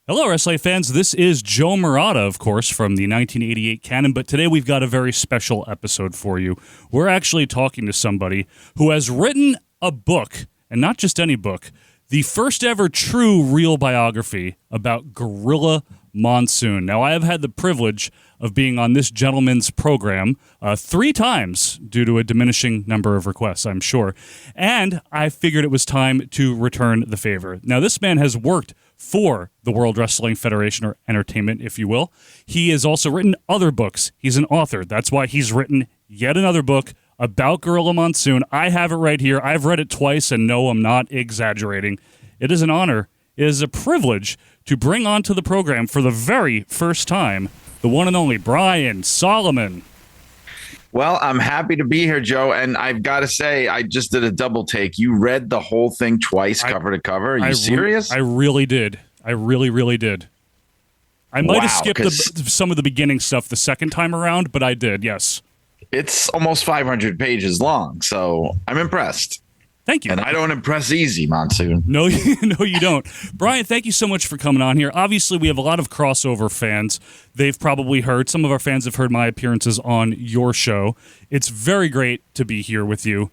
Hello, wrestling fans. This is Joe Murata, of course, from the 1988 Canon, but today we've got a very special episode for you. We're actually talking to somebody who has written a book, and not just any book, the first ever true real biography about Gorilla Monsoon. Now, I have had the privilege of being on this gentleman's program 3 times due to a diminishing number of requests, I'm sure, and I figured it was time to return the favor. Now, this man has worked for the World Wrestling Federation, or Entertainment, if you will. He has also written other books. He's an author. That's why he's written yet another book about Gorilla Monsoon. I have it right here. I've read it twice, and no, I'm not exaggerating. It is an honor. It is a privilege to bring onto the program for the very first time the one and only Brian Solomon. Well, I'm happy to be here, Joe. And I've got to say, I just did a double take. You read the whole thing twice, cover to cover. Are you serious? I really did. I really did. I might have skipped some of the beginning stuff the second time around, but I did, yes. It's almost 500 pages long, so I'm impressed. Thank you. And I don't impress easy, Monsoon. No, you don't. Brian, thank you so much for coming on here. Obviously, we have a lot of crossover fans. They've probably heard, some of our fans have heard my appearances on your show. It's very great to be here with you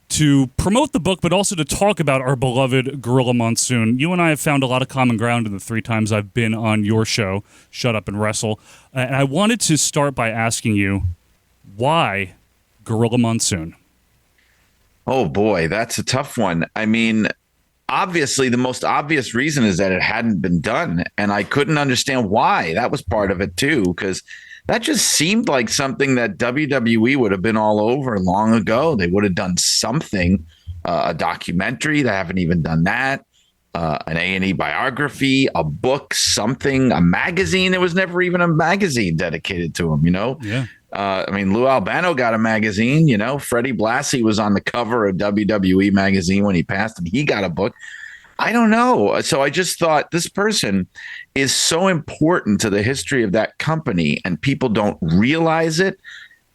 to promote the book, but also to talk about our beloved Gorilla Monsoon. You and I have found a lot of common ground in the 3 times I've been on your show, Shut Up and Wrestle. And I wanted to start by asking you, why Gorilla Monsoon? Oh, boy, that's a tough one. I mean, obviously, the most obvious reason is that it hadn't been done. And I couldn't understand why. That was part of it, too, because that just seemed like something that WWE would have been all over long ago. They would have done something, a documentary. They haven't even done that. An A&E biography, a book, something, a magazine. There was never even a magazine dedicated to him, you know? Yeah. I mean, Lou Albano got a magazine, you know. Freddie Blassie was on the cover of WWE magazine when he passed, and he got a book. I don't know. So I just thought this person is so important to the history of that company, and people don't realize it.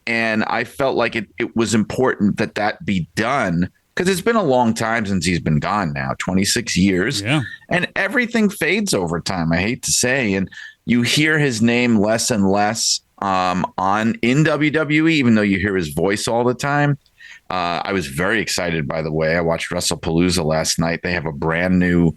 And I felt like it was important that that be done, because it's been a long time since he's been gone now, 26 years. Yeah. And everything fades over time, I hate to say. And you hear his name less and less in WWE, even though you hear his voice all the time. I was very excited, by the way. I watched WrestlePalooza last night. They have a brand new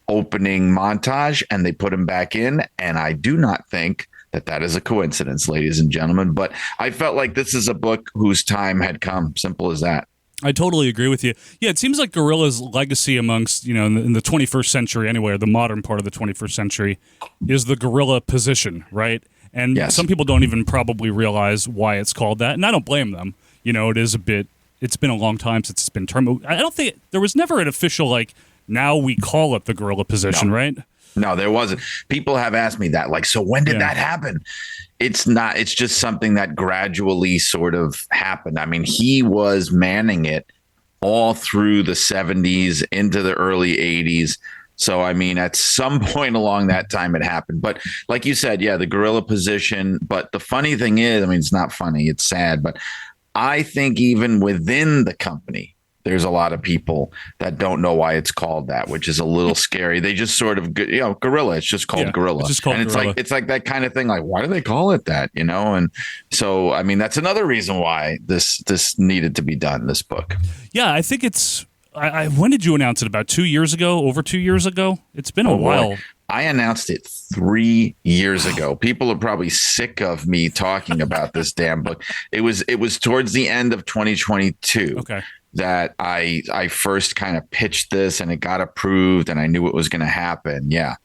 opening montage, and they put him back in. And I do not think that is a coincidence, ladies and gentlemen. But I felt like this is a book whose time had come. Simple as that. I totally agree with you. Yeah, it seems like Gorilla's legacy amongst, in the 21st century anyway, or the modern part of the 21st century, is the gorilla position, right? And Some people don't even probably realize why it's called that, and I don't blame them. It's been a long time since it's been termed. I don't think there was never an official, now we call it the gorilla position, right? No, there wasn't. People have asked me that, so when did that happen? It's not, it's just something that gradually sort of happened. I mean, he was manning it all through the 70s into the early 80s. So, I mean, at some point along that time it happened. But like you said, the gorilla position. But the funny thing is, I mean, it's not funny, it's sad. But I think even within the company, there's a lot of people that don't know why it's called that, which is a little scary. They just sort of, gorilla. It's just called gorilla. It's just called gorilla. It's like that kind of thing. Like, why do they call it that? And so, I mean, that's another reason why this needed to be done, this book. Yeah, I think it's, when did you announce it? About 2 years ago? Over 2 years ago? It's been a while. Boy. I announced it 3 years ago. People are probably sick of me talking about this damn book. It was towards the end of 2022. Okay. That I first kind of pitched this, and it got approved, and I knew it was going to happen. Yeah.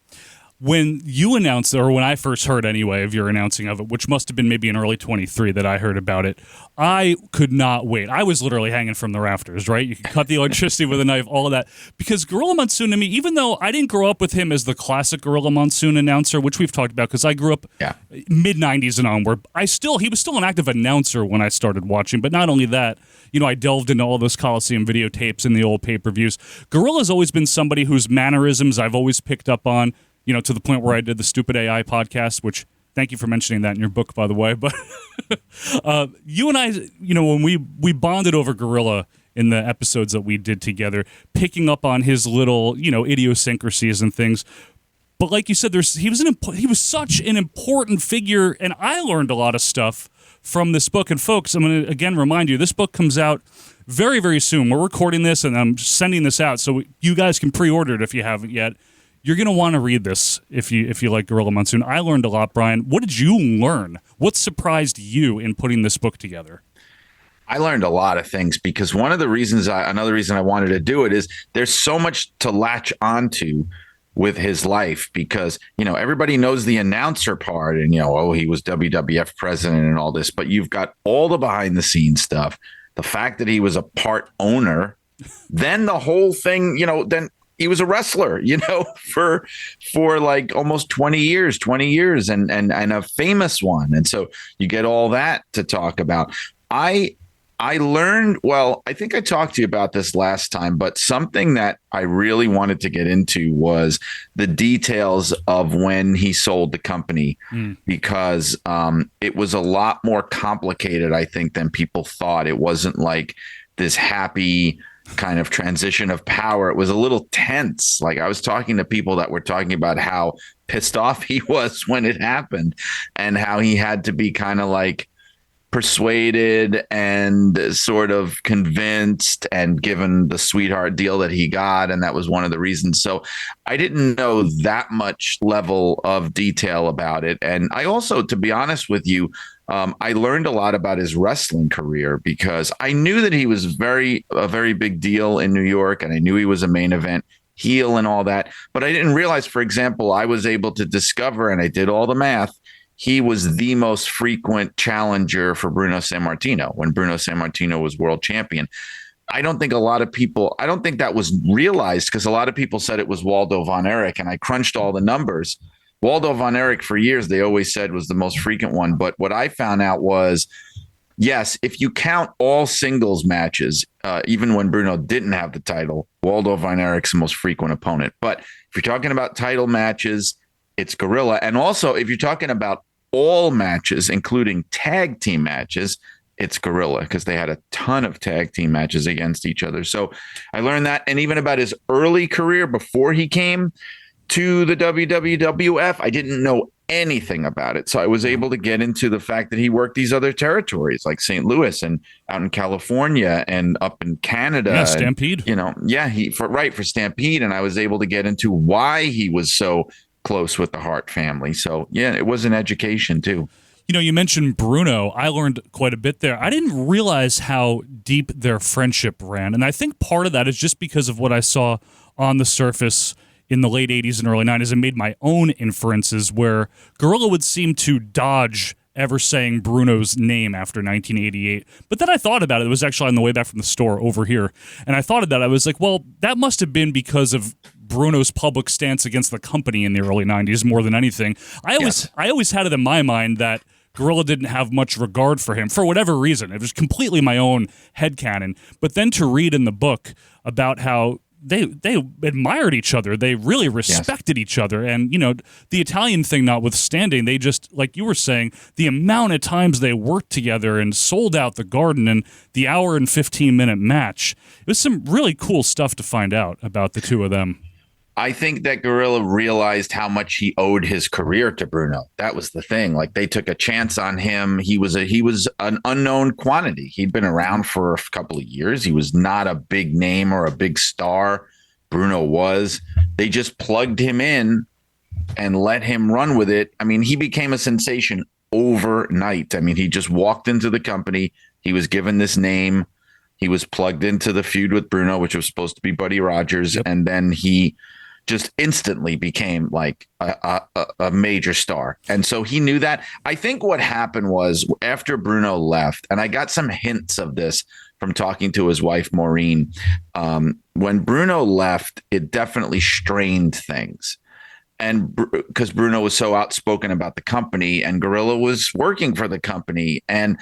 When you announced, or when I first heard anyway of your announcing of it, which must have been maybe in early 23 that I heard about it, I could not wait. I was literally hanging from the rafters, right? You could cut the electricity with a knife, all of that. Because Gorilla Monsoon to me, even though I didn't grow up with him as the classic Gorilla Monsoon announcer, which we've talked about, because I grew up mid-90s and onward, he was still an active announcer when I started watching. But not only that, I delved into all those Coliseum videotapes and the old pay-per-views. Gorilla's always been somebody whose mannerisms I've always picked up on, to the point where I did the Stupid AI podcast, which, thank you for mentioning that in your book, by the way. But you and I, when we bonded over Gorilla in the episodes that we did together, picking up on his little, idiosyncrasies and things. But like you said, he was such an important figure, and I learned a lot of stuff from this book. And folks, I'm going to again remind you, this book comes out very, very soon. We're recording this, and I'm sending this out, so you guys can pre-order it if you haven't yet. You're going to want to read this if you like Gorilla Monsoon. I learned a lot, Brian. What did you learn? What surprised you in putting this book together? I learned a lot of things because another reason I wanted to do it is there's so much to latch onto with his life because, everybody knows the announcer part and, he was WWF president and all this, but you've got all the behind the scenes stuff, the fact that he was a part owner, then the whole thing, then he was a wrestler, for like almost 20 years and a famous one. And so you get all that to talk about. I learned, I think I talked to you about this last time, but something that I really wanted to get into was the details of when he sold the company because it was a lot more complicated, I think, than people thought. It wasn't like this happy kind of transition of power. It was a little tense. Like I was talking to people that were talking about how pissed off he was when it happened and how he had to be kind of like persuaded and sort of convinced and given the sweetheart deal that he got. And that was one of the reasons. So I didn't know that much level of detail about it. And I also, to be honest with you, I learned a lot about his wrestling career because I knew that he was a very big deal in New York, and I knew he was a main event heel and all that. But I didn't realize, for example, I was able to discover, and I did all the math, he was the most frequent challenger for Bruno Sammartino when Bruno Sammartino was world champion. I don't think that was realized because a lot of people said it was Waldo von Erich, and I crunched all the numbers. Waldo von Erich, for years, they always said was the most frequent one. But what I found out was, yes, if you count all singles matches, even when Bruno didn't have the title, Waldo von Erich's the most frequent opponent. But if you're talking about title matches, it's Gorilla. And also, if you're talking about all matches, including tag team matches, it's Gorilla because they had a ton of tag team matches against each other. So I learned that. And even about his early career before he came to the WWF, I didn't know anything about it. So I was able to get into the fact that he worked these other territories like St. Louis and out in California and up in Canada. Yeah, Stampede. And, for Stampede. And I was able to get into why he was so close with the Hart family. So, yeah, it was an education, too. You mentioned Bruno. I learned quite a bit there. I didn't realize how deep their friendship ran. And I think part of that is just because of what I saw on the surface in the late 80s and early 90s and made my own inferences where Gorilla would seem to dodge ever saying Bruno's name after 1988. But then I thought about it. It was actually on the way back from the store over here. And I thought of that. I was like, well, that must have been because of Bruno's public stance against the company in the early 90s more than anything. I always had it in my mind that Gorilla didn't have much regard for him for whatever reason. It was completely my own headcanon. But then to read in the book about how they admired each other. They really respected each other. And, the Italian thing notwithstanding, they just, like you were saying, the amount of times they worked together and sold out the Garden and the hour and 15-minute match. It was some really cool stuff to find out about the two of them. I think that Gorilla realized how much he owed his career to Bruno. That was the thing. Like they took a chance on him. He was an unknown quantity. He'd been around for a couple of years. He was not a big name or a big star. Bruno was. They just plugged him in and let him run with it. I mean, he became a sensation overnight. I mean, he just walked into the company. He was given this name. He was plugged into the feud with Bruno, which was supposed to be Buddy Rogers. Yep. And then he just instantly became like a major star. And so he knew that. I think what happened was after Bruno left, and I got some hints of this from talking to his wife, Maureen, when Bruno left, it definitely strained things. And because Bruno was so outspoken about the company and Gorilla was working for the company. And,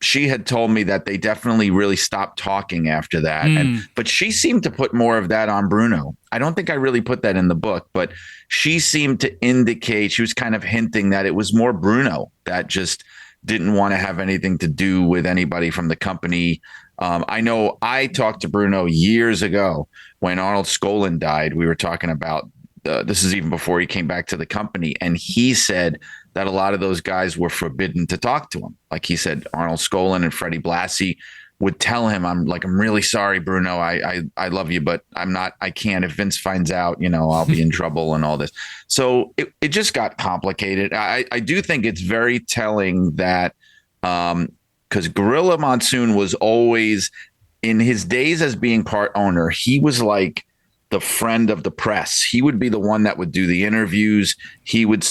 she had told me that they definitely really stopped talking after that. But she seemed to put more of that on Bruno. I don't think I really put that in the book, but she seemed to indicate, she was kind of hinting that it was more Bruno that just didn't want to have anything to do with anybody from the company. I know I talked to Bruno years ago when Arnold Skolin died. We were talking about this is even before he came back to the company, and he said that a lot of those guys were forbidden to talk to him. Like he said, Arnold Skolin and Freddie Blassie would tell him, I'm really sorry, Bruno. I love you, but I can't. If Vince finds out, I'll be in trouble and all this. So it just got complicated. I do think it's very telling that because Gorilla Monsoon was always, in his days as being part owner, he was like the friend of the press. He would be the one that would do the interviews. He would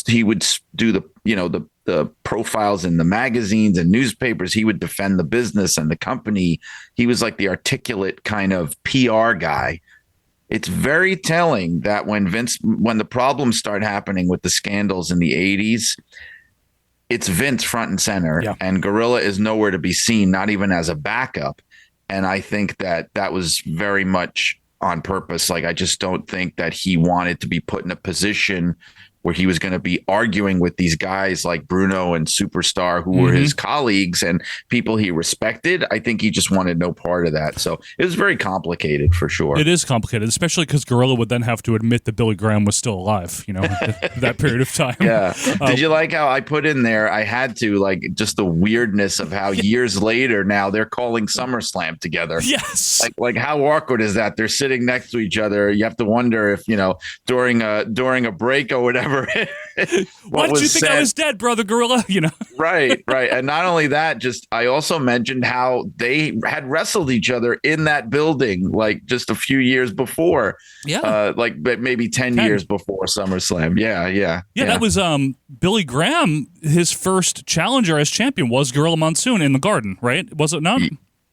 do the profiles in the magazines and newspapers. He would defend the business and the company. He was like the articulate kind of PR guy. It's very telling that when the problems start happening with the scandals in the 80s, it's Vince front and center, and Gorilla is nowhere to be seen, not even as a backup. And I think that was very much on purpose. Like, I just don't think that he wanted to be put in a position where he was going to be arguing with these guys like Bruno and Superstar, who were his colleagues and people he respected. I think he just wanted no part of that. So it was very complicated, for sure. It is complicated, especially because Gorilla would then have to admit that Billy Graham was still alive, that period of time. Yeah. Did you like how I put in there, I had to, like, just the weirdness of how years later now they're calling SummerSlam together. Yes. Like how awkward is that? They're sitting next to each other. You have to wonder if, during a break or whatever, why did you think I was dead, brother Gorilla? Right. And not only that, I also mentioned how they had wrestled each other in that building, like just a few years before. Yeah. Like maybe 10 years before SummerSlam. Yeah. That was Billy Graham. His first challenger as champion was Gorilla Monsoon in the Garden, right? Was it not?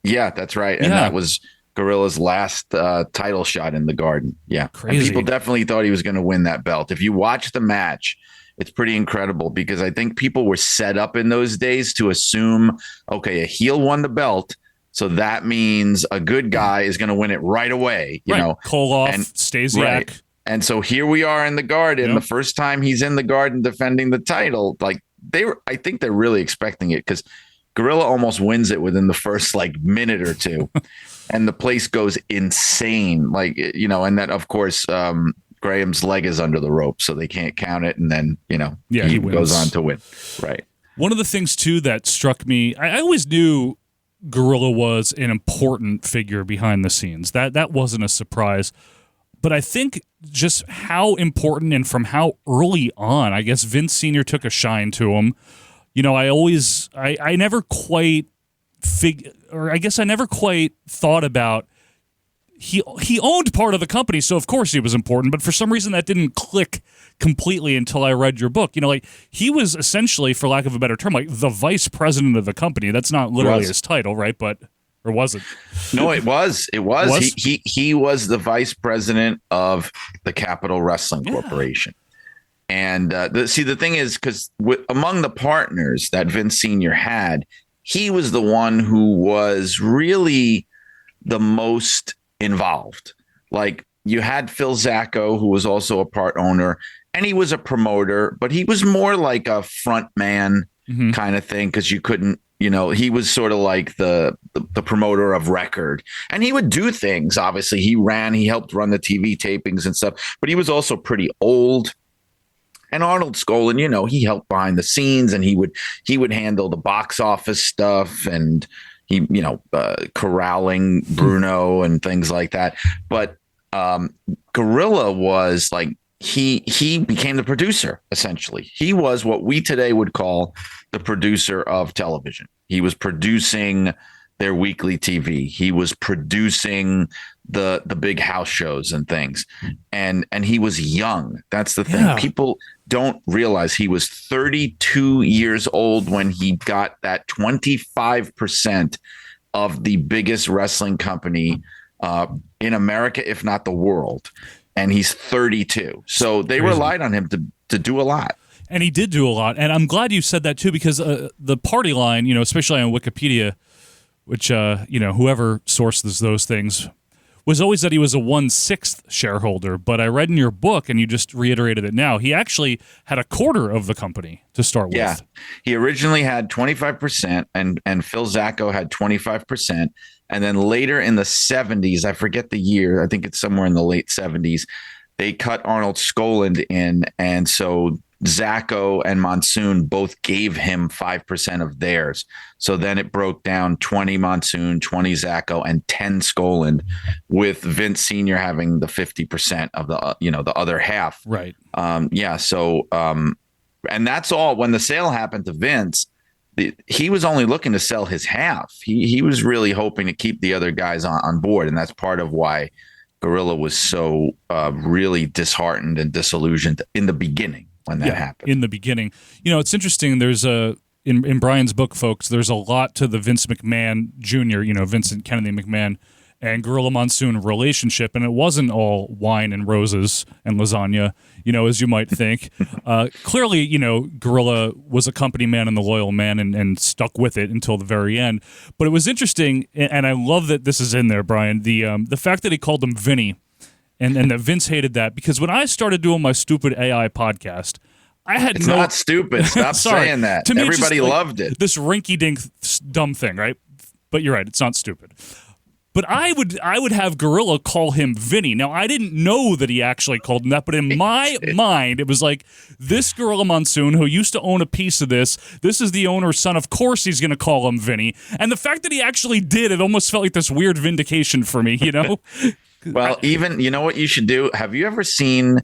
Yeah, that's right. And that was Gorilla's last title shot in the Garden. Yeah. Crazy. And people definitely thought he was going to win that belt. If you watch the match, it's pretty incredible because I think people were set up in those days to assume, okay, a heel won the belt, so that means a good guy is going to win it right away. You know, Koloff, Stasiak. Right. And so here we are in the Garden, the first time he's in the Garden defending the title. Like, I think they're really expecting it because Gorilla almost wins it within the first minute or two. And the place goes insane. And then, of course, Graham's leg is under the rope, so they can't count it. And then, he goes on to win. Right. One of the things, too, that struck me, I always knew Gorilla was an important figure behind the scenes. That wasn't a surprise. But I think just how important and from how early on, I guess Vince Sr. took a shine to him. I never quite I never quite thought about he owned part of the company, so of course he was important, but for some reason that didn't click completely until I read your book. He was essentially, for lack of a better term, like the vice president of the company. That's not literally his title, right? Or was it? No, it was. It was. He was the vice president of the Capital Wrestling Corporation. And the thing is, because among the partners that Vince Sr. had, he was the one who was really the most involved. Like, you had Phil Zacco, who was also a part owner, and he was a promoter, but he was more like a front man kind of thing because you couldn't, he was sort of like the promoter of record, and he would do things. Obviously, he helped run the TV tapings and stuff, but he was also pretty old. And Arnold Skolin, he helped behind the scenes, and he would handle the box office stuff, and he, corralling Bruno and things like that. But Gorilla was like, he became the producer, essentially. He was what we today would call the producer of television. He was producing their weekly TV. He was producing the big house shows and things. And he was young. That's the thing. Yeah. People don't realize he was 32 years old when he got that 25% of the biggest wrestling company in America, if not the world. And he's 32. So they relied on him to do a lot. And he did do a lot. And I'm glad you said that, too, because the party line, especially on Wikipedia, which, whoever sources those things, was always that he was a 1/6 shareholder, but I read in your book, and you just reiterated it now, he actually had a quarter of the company to start with. Yeah, he originally had 25%, and Phil Zacco had 25%, and then later in the 70s, I forget the year, I think it's somewhere in the late 70s, they cut Arnold Skoland in, and so Zacco and Monsoon both gave him 5% of theirs. So then it broke down 20 Monsoon, 20 Zacco, and 10 Skoland, with Vince Sr. having the 50% of the the other half. Right. And that's all. When the sale happened to Vince, he was only looking to sell his half. He was really hoping to keep the other guys on board, and that's part of why Gorilla was so really disheartened and disillusioned in the beginning. When that happened. In the beginning. It's interesting. There's in Brian's book, folks, there's a lot to the Vince McMahon Jr., Vincent Kennedy McMahon and Gorilla Monsoon relationship. And it wasn't all wine and roses and lasagna, as you might think. Clearly, Gorilla was a company man and the loyal man and stuck with it until the very end. But it was interesting, and I love that this is in there, Brian, the fact that he called him Vinny. And that Vince hated that, because when I started doing my stupid AI podcast, I had it's not stupid. Stop saying that. To me, everybody loved it. This rinky-dink dumb thing, right? But you're right, it's not stupid. But I would have Gorilla call him Vinny. Now, I didn't know that he actually called him that, but in my mind, it was like, this Gorilla Monsoon, who used to own a piece of this is the owner's son. Of course he's going to call him Vinny. And the fact that he actually did, it almost felt like this weird vindication for me, Well, even, you know what you should do? Have you ever seen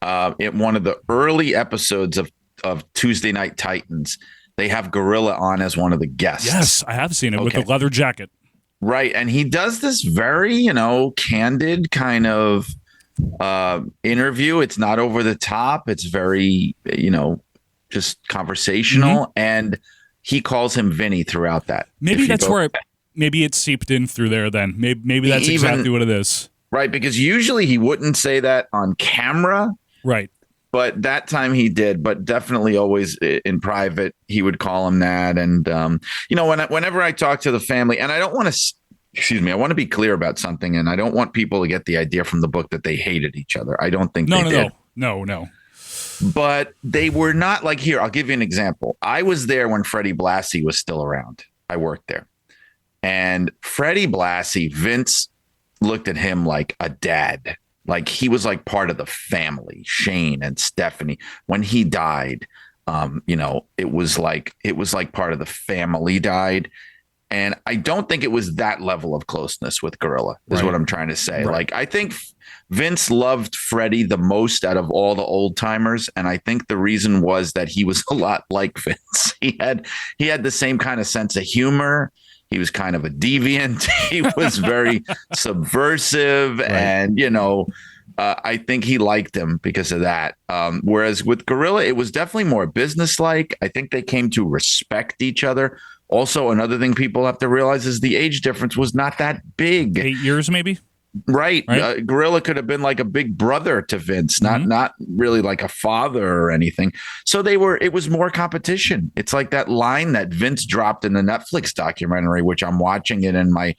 in one of the early episodes of Tuesday Night Titans, they have Gorilla on as one of the guests? Yes, I have seen it with the leather jacket. Right. And he does this very, candid kind of interview. It's not over the top. It's very, just conversational. Mm-hmm. And he calls him Vinny throughout that. Maybe that's where maybe it seeped in through there then. Maybe that's exactly what it is. Right, because usually he wouldn't say that on camera. Right. But that time he did, but definitely always in private, he would call him that. And, whenever I talk to the family, and I don't want to, I want to be clear about something, and I don't want people to get the idea from the book that they hated each other. I don't think they did. No. But they were not like, here, I'll give you an example. I was there when Freddie Blassie was still around. I worked there. And Freddie Blassie, Vince looked at him like a dad. Like he was like part of the family, Shane and Stephanie. When he died, it was like part of the family died. And I don't think it was that level of closeness with Gorilla, is what I'm trying to say. Right. Like, I think Vince loved Freddie the most out of all the old timers. And I think the reason was that he was a lot like Vince. He had the same kind of sense of humor. He was kind of a deviant. He was very subversive. Right. And, I think he liked him because of that. Whereas with Gorilla, it was definitely more businesslike. I think they came to respect each other. Also, another thing people have to realize is the age difference was not that big. 8 years, maybe? Right. Gorilla could have been like a big brother to Vince, not really like a father or anything. So it was more competition. It's like that line that Vince dropped in the Netflix documentary, which I'm watching it and my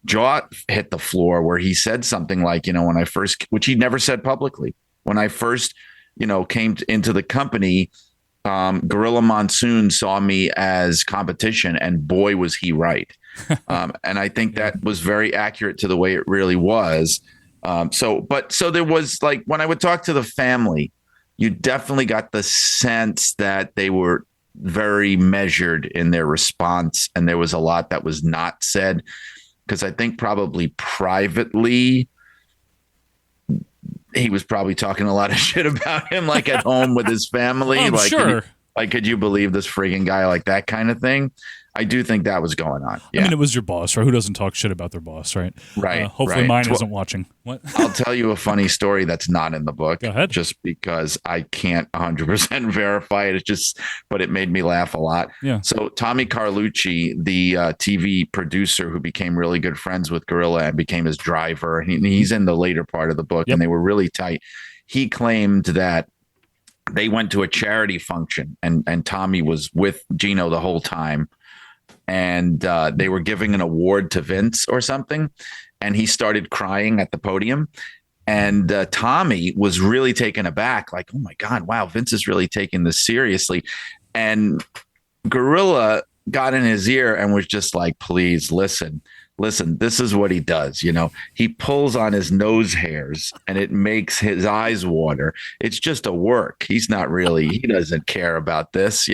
jaw hit the floor, where he said something like, when I first, which he never said publicly, when I first, came into the company, Gorilla Monsoon saw me as competition, and boy, was he right. And I think that was very accurate to the way it really was. So there was, like, when I would talk to the family, you definitely got the sense that they were very measured in their response. And there was a lot that was not said, because I think probably privately, he was probably talking a lot of shit about him, like at home with his family. Like, sure. Could you believe this frigging guy, like that kind of thing? I do think that was going on. Yeah. I mean, it was your boss, right? Who doesn't talk shit about their boss, right? Right. Hopefully mine isn't watching. What? I'll tell you a funny story that's not in the book. Go ahead. Just because I can't 100% verify it. But it made me laugh a lot. Yeah. So Tommy Carlucci, the TV producer who became really good friends with Gorilla and became his driver, he's in the later part of the book, and they were really tight. He claimed that they went to a charity function and Tommy was with Gino the whole time. And they were giving an award to Vince or something. and he started crying at the podium. And Tommy was really taken aback, like, oh my God, wow, Vince is really taking this seriously. And Gorilla got in his ear and was just like, please listen, this is what he does. He pulls on his nose hairs and it makes his eyes water. It's just a work. He doesn't care about this.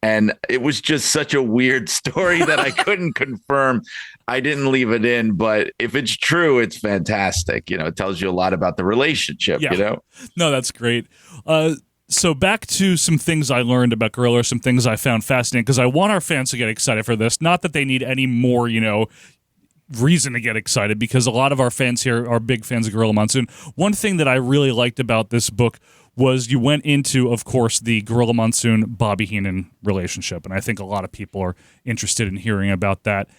And it was just such a weird story that I couldn't confirm. I didn't leave it in, but if it's true, it's fantastic. It tells you a lot about the relationship, No, that's great. So back to some things I learned about Gorilla, some things I found fascinating, because I want our fans to get excited for this. Not that they need any more, reason to get excited, because a lot of our fans here are big fans of Gorilla Monsoon. One thing that I really liked about this book was you went into, of course, the Gorilla Monsoon Bobby Heenan relationship, and I think a lot of people are interested in hearing about that.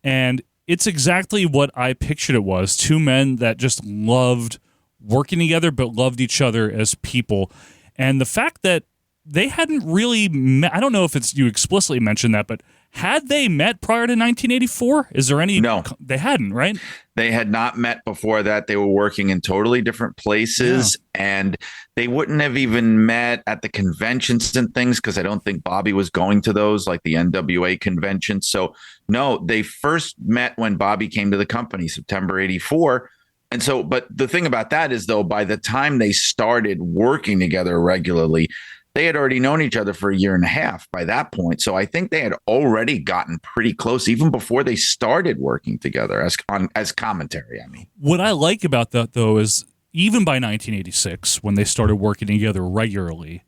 And it's exactly what I pictured it was: two men that just loved working together, but loved each other as people. And the fact that they hadn't really met, I don't know if you explicitly mentioned that, but had they met prior to 1984? Is there any? No. They hadn't, right? They had not met before that. They were working in totally different places, and they wouldn't have even met at the conventions and things, because I don't think Bobby was going to those, like the NWA convention. So no, they first met when Bobby came to the company, September 84. And so, but the thing about that is, though, by the time they started working together regularly, they had already known each other for a year and a half by that point. So I think they had already gotten pretty close even before they started working together as commentary. I mean, what I like about that, though, is even by 1986, when they started working together regularly,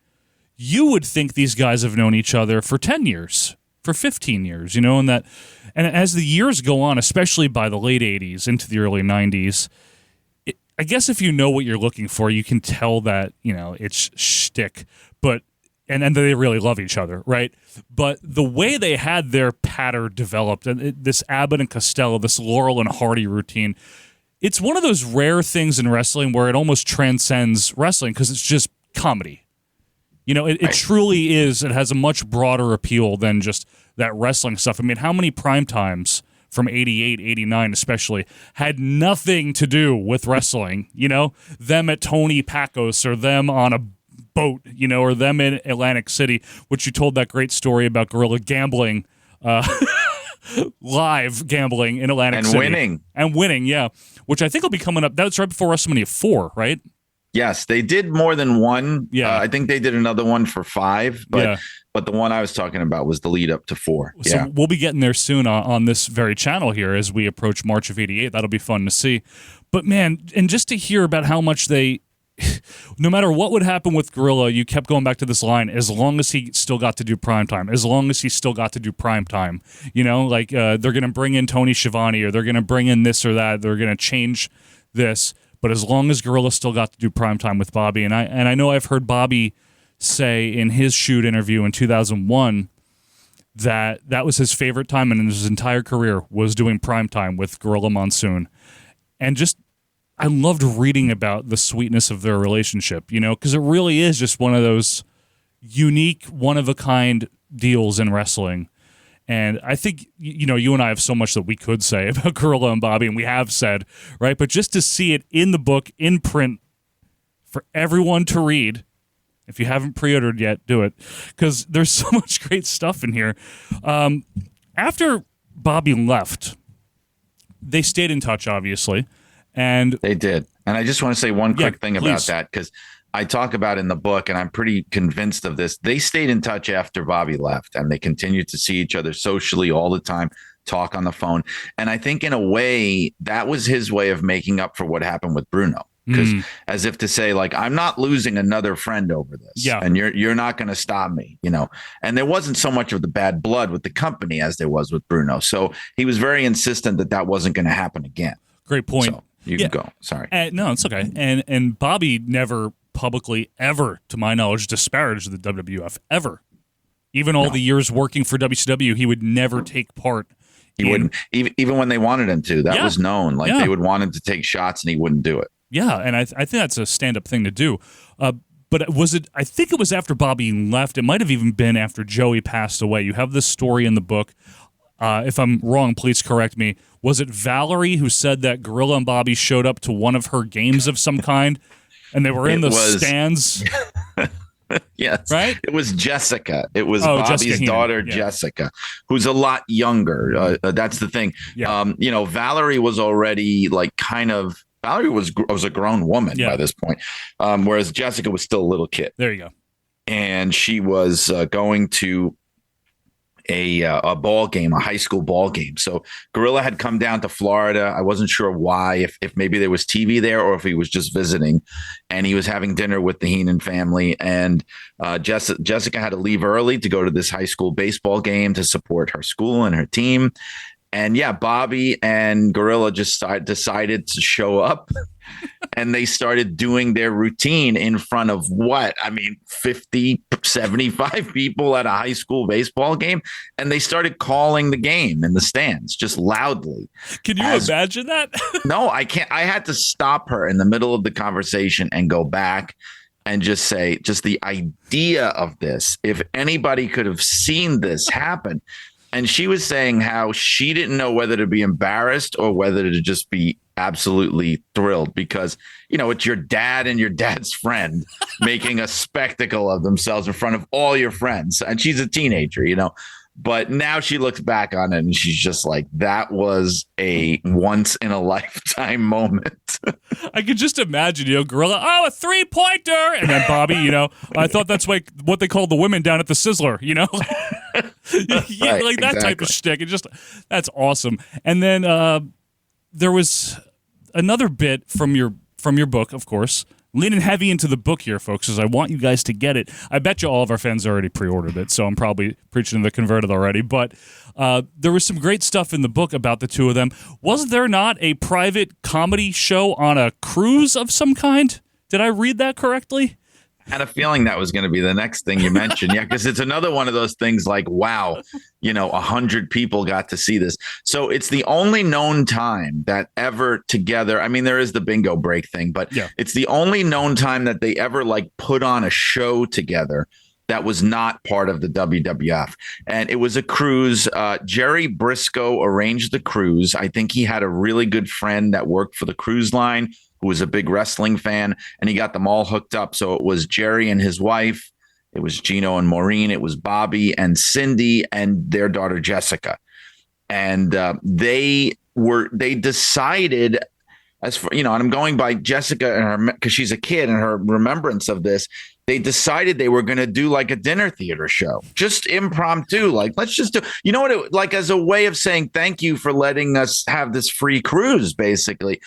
you would think these guys have known each other for 10 years, for 15 years, and as the years go on, especially by the late 80s into the early 90s, I guess if you know what you're looking for, you can tell that, it's shtick, and they really love each other, right? But the way they had their patter developed, and this Abbott and Costello, this Laurel and Hardy routine, it's one of those rare things in wrestling where it almost transcends wrestling, because it's just comedy. It truly is. It has a much broader appeal than just that wrestling stuff. I mean, how many prime times from 88, 89 especially, had nothing to do with wrestling, them at Tony Pacos, or them on a boat, or them in Atlantic City, which you told that great story about Gorilla gambling, live gambling in Atlantic City. And winning, yeah, which I think will be coming up. That's right before WrestleMania 4, right? Yes, they did more than one. Yeah. I think they did another one for 5, but the one I was talking about was the lead up to 4. So we'll be getting there soon on this very channel here as we approach March of 88. That'll be fun to see. But man, and just to hear about how much they, no matter what would happen with Gorilla, you kept going back to this line, as long as he still got to do primetime, as long as he still got to do primetime, they're going to bring in Tony Schiavone, or they're going to bring in this or that, they're going to change this. But as long as Gorilla still got to do primetime with Bobby, and I know I've heard Bobby say in his shoot interview in 2001 that was his favorite time in his entire career, was doing primetime with Gorilla Monsoon. And just, I loved reading about the sweetness of their relationship, because it really is just one of those unique, one-of-a-kind deals in wrestling. And I think, you and I have so much that we could say about Gorilla and Bobby, and we have said, right? But just to see it in the book, in print, for everyone to read, if you haven't pre-ordered yet, do it, because there's so much great stuff in here. After Bobby left, they stayed in touch, obviously. And they did. And I just want to say one quick thing about please. that, because I talk about in the book, and I'm pretty convinced of this. They stayed in touch after Bobby left, and they continued to see each other socially all the time, talk on the phone. And I think in a way that was his way of making up for what happened with Bruno, because as if to say, like, I'm not losing another friend over this, and you're not going to stop me, And there wasn't so much of the bad blood with the company as there was with Bruno. So he was very insistent that wasn't going to happen again. Great point. So you can go. Sorry. No, it's okay. And Bobby never publicly ever, to my knowledge, disparaged the WWF ever. Even all the years working for WCW, he would never take part. He wouldn't, even when they wanted him to. That was known. Like they would want him to take shots, and he wouldn't do it. Yeah, and I think that's a stand-up thing to do. But was it? I think it was after Bobby left. It might have even been after Joey passed away. You have this story in the book. If I'm wrong, please correct me. Was it Valerie who said that Gorilla and Bobby showed up to one of her games of some kind, and they were in the stands? Yes, right. It was Jessica. It was Bobby's daughter, Jessica, who's a lot younger. That's the thing. Yeah. Valerie was already Valerie was a grown woman by this point, whereas Jessica was still a little kid. There you go. And she was going to a ball game, a high school ball game. So Gorilla had come down to Florida. I wasn't sure why, if maybe there was TV there or if he was just visiting, and he was having dinner with the Heenan family. And Jessica had to leave early to go to this high school baseball game to support her school and her team. And Bobby and Gorilla just decided to show up, and they started doing their routine in front of 50, 75 people at a high school baseball game. And they started calling the game in the stands just loudly. Can you imagine that? No, I can't. I had to stop her in the middle of the conversation and go back and just say, just the idea of this, if anybody could have seen this happen. And she was saying how she didn't know whether to be embarrassed or whether to just be absolutely thrilled because, it's your dad and your dad's friend making a spectacle of themselves in front of all your friends. And she's a teenager, But now she looks back on it and she's just like, that was a once in a lifetime moment. I could just imagine, Gorilla, a 3-pointer. And then Bobby, I thought that's like what they called the women down at the Sizzler, Right, like that type of shtick. That's awesome. And then there was another bit from your book, of course. Leaning heavy into the book here, folks, because I want you guys to get it. I bet you all of our fans already pre-ordered it, so I'm probably preaching to the converted already. But there was some great stuff in the book about the two of them. Was there not a private comedy show on a cruise of some kind? Did I read that correctly? I had a feeling that was going to be the next thing you mentioned. Yeah, because it's another one of those things like, wow, 100 people got to see this. So it's the only known time that ever together. I mean, there is the bingo break thing, but it's the only known time that they ever put on a show together that was not part of the WWF. And it was a cruise. Jerry Briscoe arranged the cruise. I think he had a really good friend that worked for the cruise line who was a big wrestling fan, and he got them all hooked up. So it was Jerry and his wife, it was Gino and Maureen, it was Bobby and Cindy and their daughter Jessica. And they decided, as for, and I'm going by Jessica and her, because she's a kid and her remembrance of this, they decided they were going to do like a dinner theater show, just impromptu. Let's just do, as a way of saying thank you for letting us have this free cruise, basically.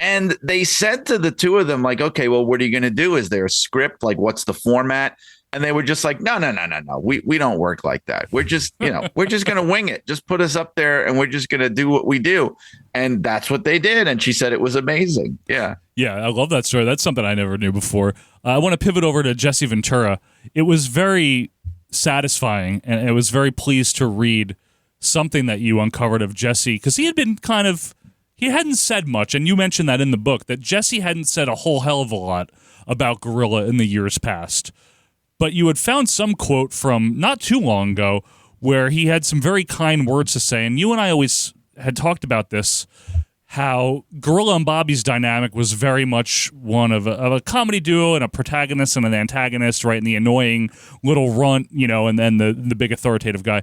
And they said to the two of them, okay, well, what are you going to do? Is there a script? What's the format? And they were just like, no. We don't work like that. We're just, we're just going to wing it. Just put us up there and we're just going to do what we do. And that's what they did. And she said it was amazing. Yeah. Yeah. I love that story. That's something I never knew before. I want to pivot over to Jesse Ventura. It was very satisfying, and I was very pleased to read something that you uncovered of Jesse, because he had been he hadn't said much, and you mentioned that in the book, that Jesse hadn't said a whole hell of a lot about Gorilla in the years past. But you had found some quote from not too long ago where he had some very kind words to say, and you and I always had talked about this, how Gorilla and Bobby's dynamic was very much one of a comedy duo and a protagonist and an antagonist, right? And the annoying little runt, and then the big authoritative guy.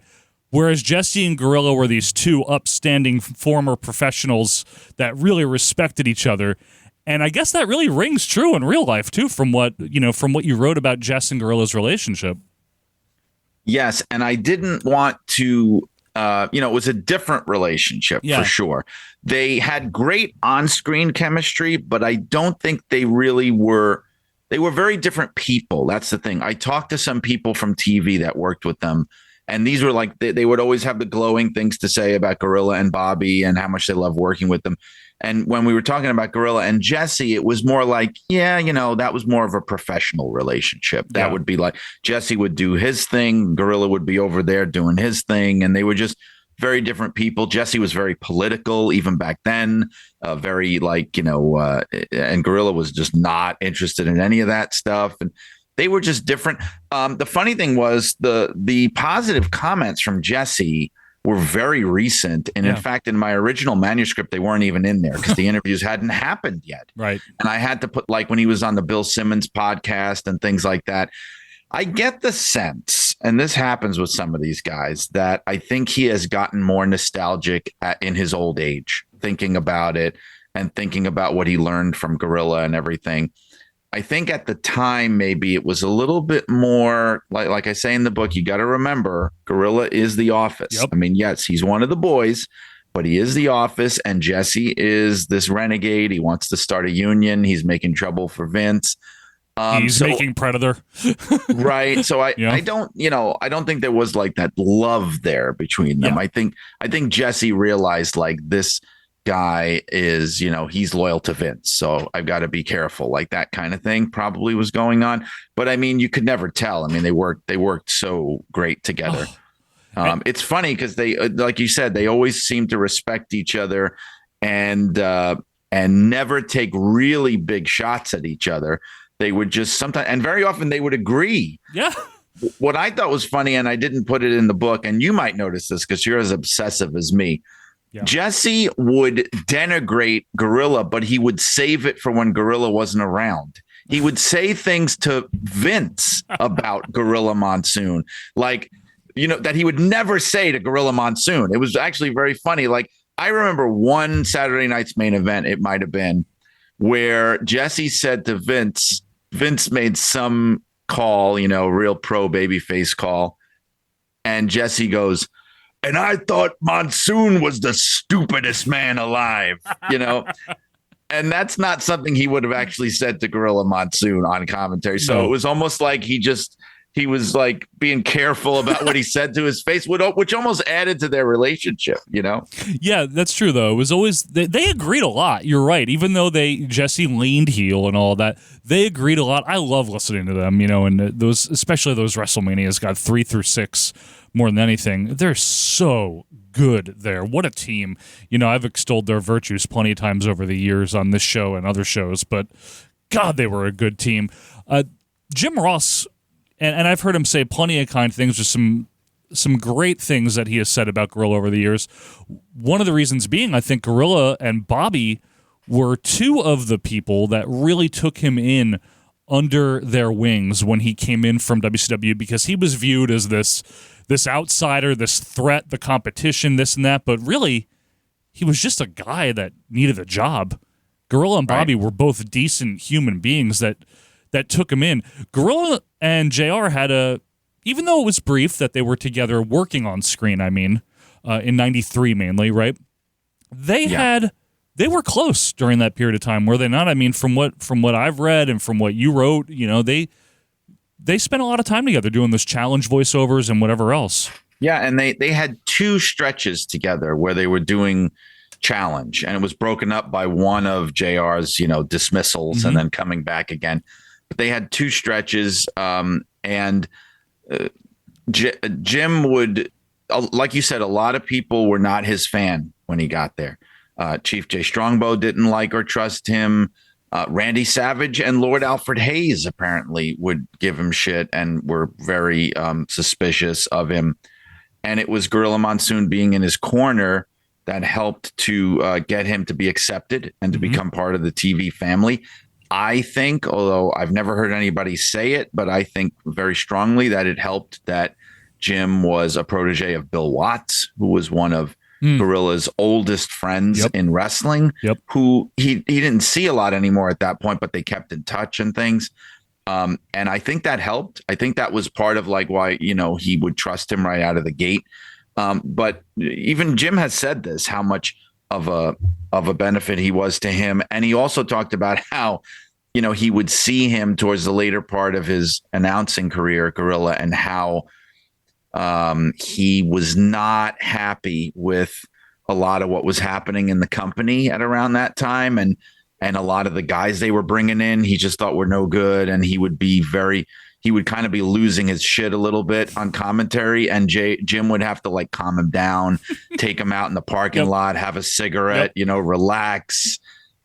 Whereas Jesse and Gorilla were these two upstanding former professionals that really respected each other. And I guess that really rings true in real life, too, from what you wrote about Jess and Gorilla's relationship. Yes. And I didn't want to, it was a different relationship for sure. They had great on-screen chemistry, but I don't think they really were. They were very different people. That's the thing. I talked to some people from TV that worked with them. And these were they would always have the glowing things to say about Gorilla and Bobby and how much they love working with them. And when we were talking about Gorilla and Jesse, it was more that was more of a professional relationship. That would be Jesse would do his thing. Gorilla would be over there doing his thing. And they were just very different people. Jesse was very political even back then, and Gorilla was just not interested in any of that stuff. And they were just different. The funny thing was the positive comments from Jesse were very recent. And in fact, in my original manuscript, they weren't even in there because the interviews hadn't happened yet. Right. And I had to put, like, when he was on the Bill Simmons podcast and things like that. I get the sense, and this happens with some of these guys, that I think he has gotten more nostalgic in his old age, thinking about it and thinking about what he learned from Gorilla and everything. I think at the time, maybe it was a little bit more like I say in the book, you got to remember Gorilla is the Office. Yep. I mean, yes, he's one of the boys, but he is the Office, and Jesse is this renegade. He wants to start a union. He's making trouble for Vince. He's making Predator. Right. So I don't think there was like that love there between them. Yeah. I think Jesse realized like this guy is, he's loyal to Vince. So I've got to be careful. Like that kind of thing probably was going on. But I mean, you could never tell. I mean, they worked so great together. It's funny because they, like you said, they always seem to respect each other and never take really big shots at each other. They would just sometimes, and very often they would agree. Yeah. What I thought was funny, and I didn't put it in the book, and you might notice this because you're as obsessive as me. Yeah. Jesse would denigrate Gorilla, but he would save it for when Gorilla wasn't around. He would say things to Vince about Gorilla Monsoon, like, that he would never say to Gorilla Monsoon. It was actually very funny. Like, I remember one Saturday Night's Main Event, it might have been, where Jesse said to Vince made some call, real pro babyface call. And Jesse goes, and I thought Monsoon was the stupidest man alive, and that's not something he would have actually said to Gorilla Monsoon on commentary. So It was almost like he was like being careful about what he said to his face, which almost added to their relationship, Yeah, that's true, though. It was always, they agreed a lot. You're right. Even though Jesse leaned heel and all that, they agreed a lot. I love listening to them, and those, especially those WrestleManias, got 3 through 6 more than anything. They're so good there. What a team. I've extolled their virtues plenty of times over the years on this show and other shows, but God, they were a good team. Jim Ross, and I've heard him say plenty of kind things, just some great things that he has said about Gorilla over the years. One of the reasons being, I think Gorilla and Bobby were two of the people that really took him in under their wings when he came in from WCW, because he was viewed as this outsider, this threat, the competition, this and that. But really, he was just a guy that needed a job. Gorilla and Bobby were both decent human beings that took him in. Gorilla and JR had even though it was brief that they were together working on screen, in 93 mainly, right? They were close during that period of time, were they not? From what I've read and from what you wrote, they spent a lot of time together doing those challenge voiceovers and whatever else. Yeah, and they had 2 stretches together where they were doing challenge, and it was broken up by one of JR's, dismissals and then coming back again. But they had 2 stretches, and Jim would, like you said, a lot of people were not his fan when he got there. Chief Jay Strongbow didn't like or trust him. Randy Savage and Lord Alfred Hayes apparently would give him shit and were very suspicious of him. And it was Gorilla Monsoon being in his corner that helped to get him to be accepted and to become part of the TV family. I think, although I've never heard anybody say it, but I think very strongly that it helped that Jim was a protege of Bill Watts, who was one of Gorilla's oldest friends in wrestling, who he didn't see a lot anymore at that point, but they kept in touch and things. And I think that helped. I think that was part of like why, he would trust him right out of the gate. But even Jim has said this, how much of a benefit he was to him. And he also talked about how, he would see him towards the later part of his announcing career, Gorilla, and how he was not happy with a lot of what was happening in the company at around that time. And a lot of the guys they were bringing in, he just thought were no good. And he would kind of be losing his shit a little bit on commentary. And Jim would have to like calm him down, take him out in the parking lot, have a cigarette, relax.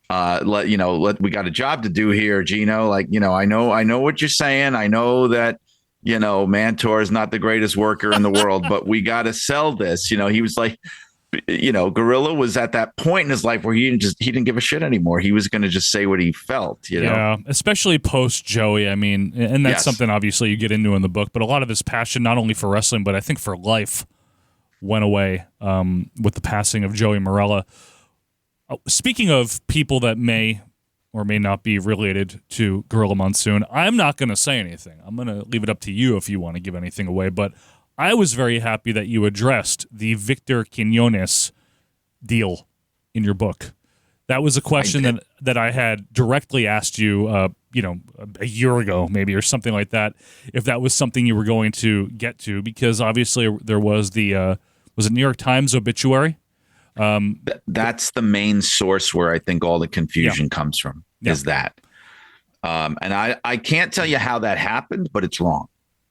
We got a job to do here, Gino. Like, I know what you're saying. I know that, Mantor is not the greatest worker in the world, but we got to sell this. He was like, Gorilla was at that point in his life where he didn't give a shit anymore. He was going to just say what he felt, Yeah, especially post Joey. I mean, and that's something obviously you get into in the book, but a lot of his passion, not only for wrestling, but I think for life, went away with the passing of Joey Morella. Speaking of people that may or may not be related to Gorilla Monsoon, I'm not going to say anything. I'm going to leave it up to you if you want to give anything away, but I was very happy that you addressed the Victor Quinones deal in your book. That was a question that I had directly asked you, a year ago maybe or something like that, if that was something you were going to get to, because obviously there was the, was it New York Times obituary? That's the main source where I think all the confusion comes from, is that. And I can't tell you how that happened, but it's wrong.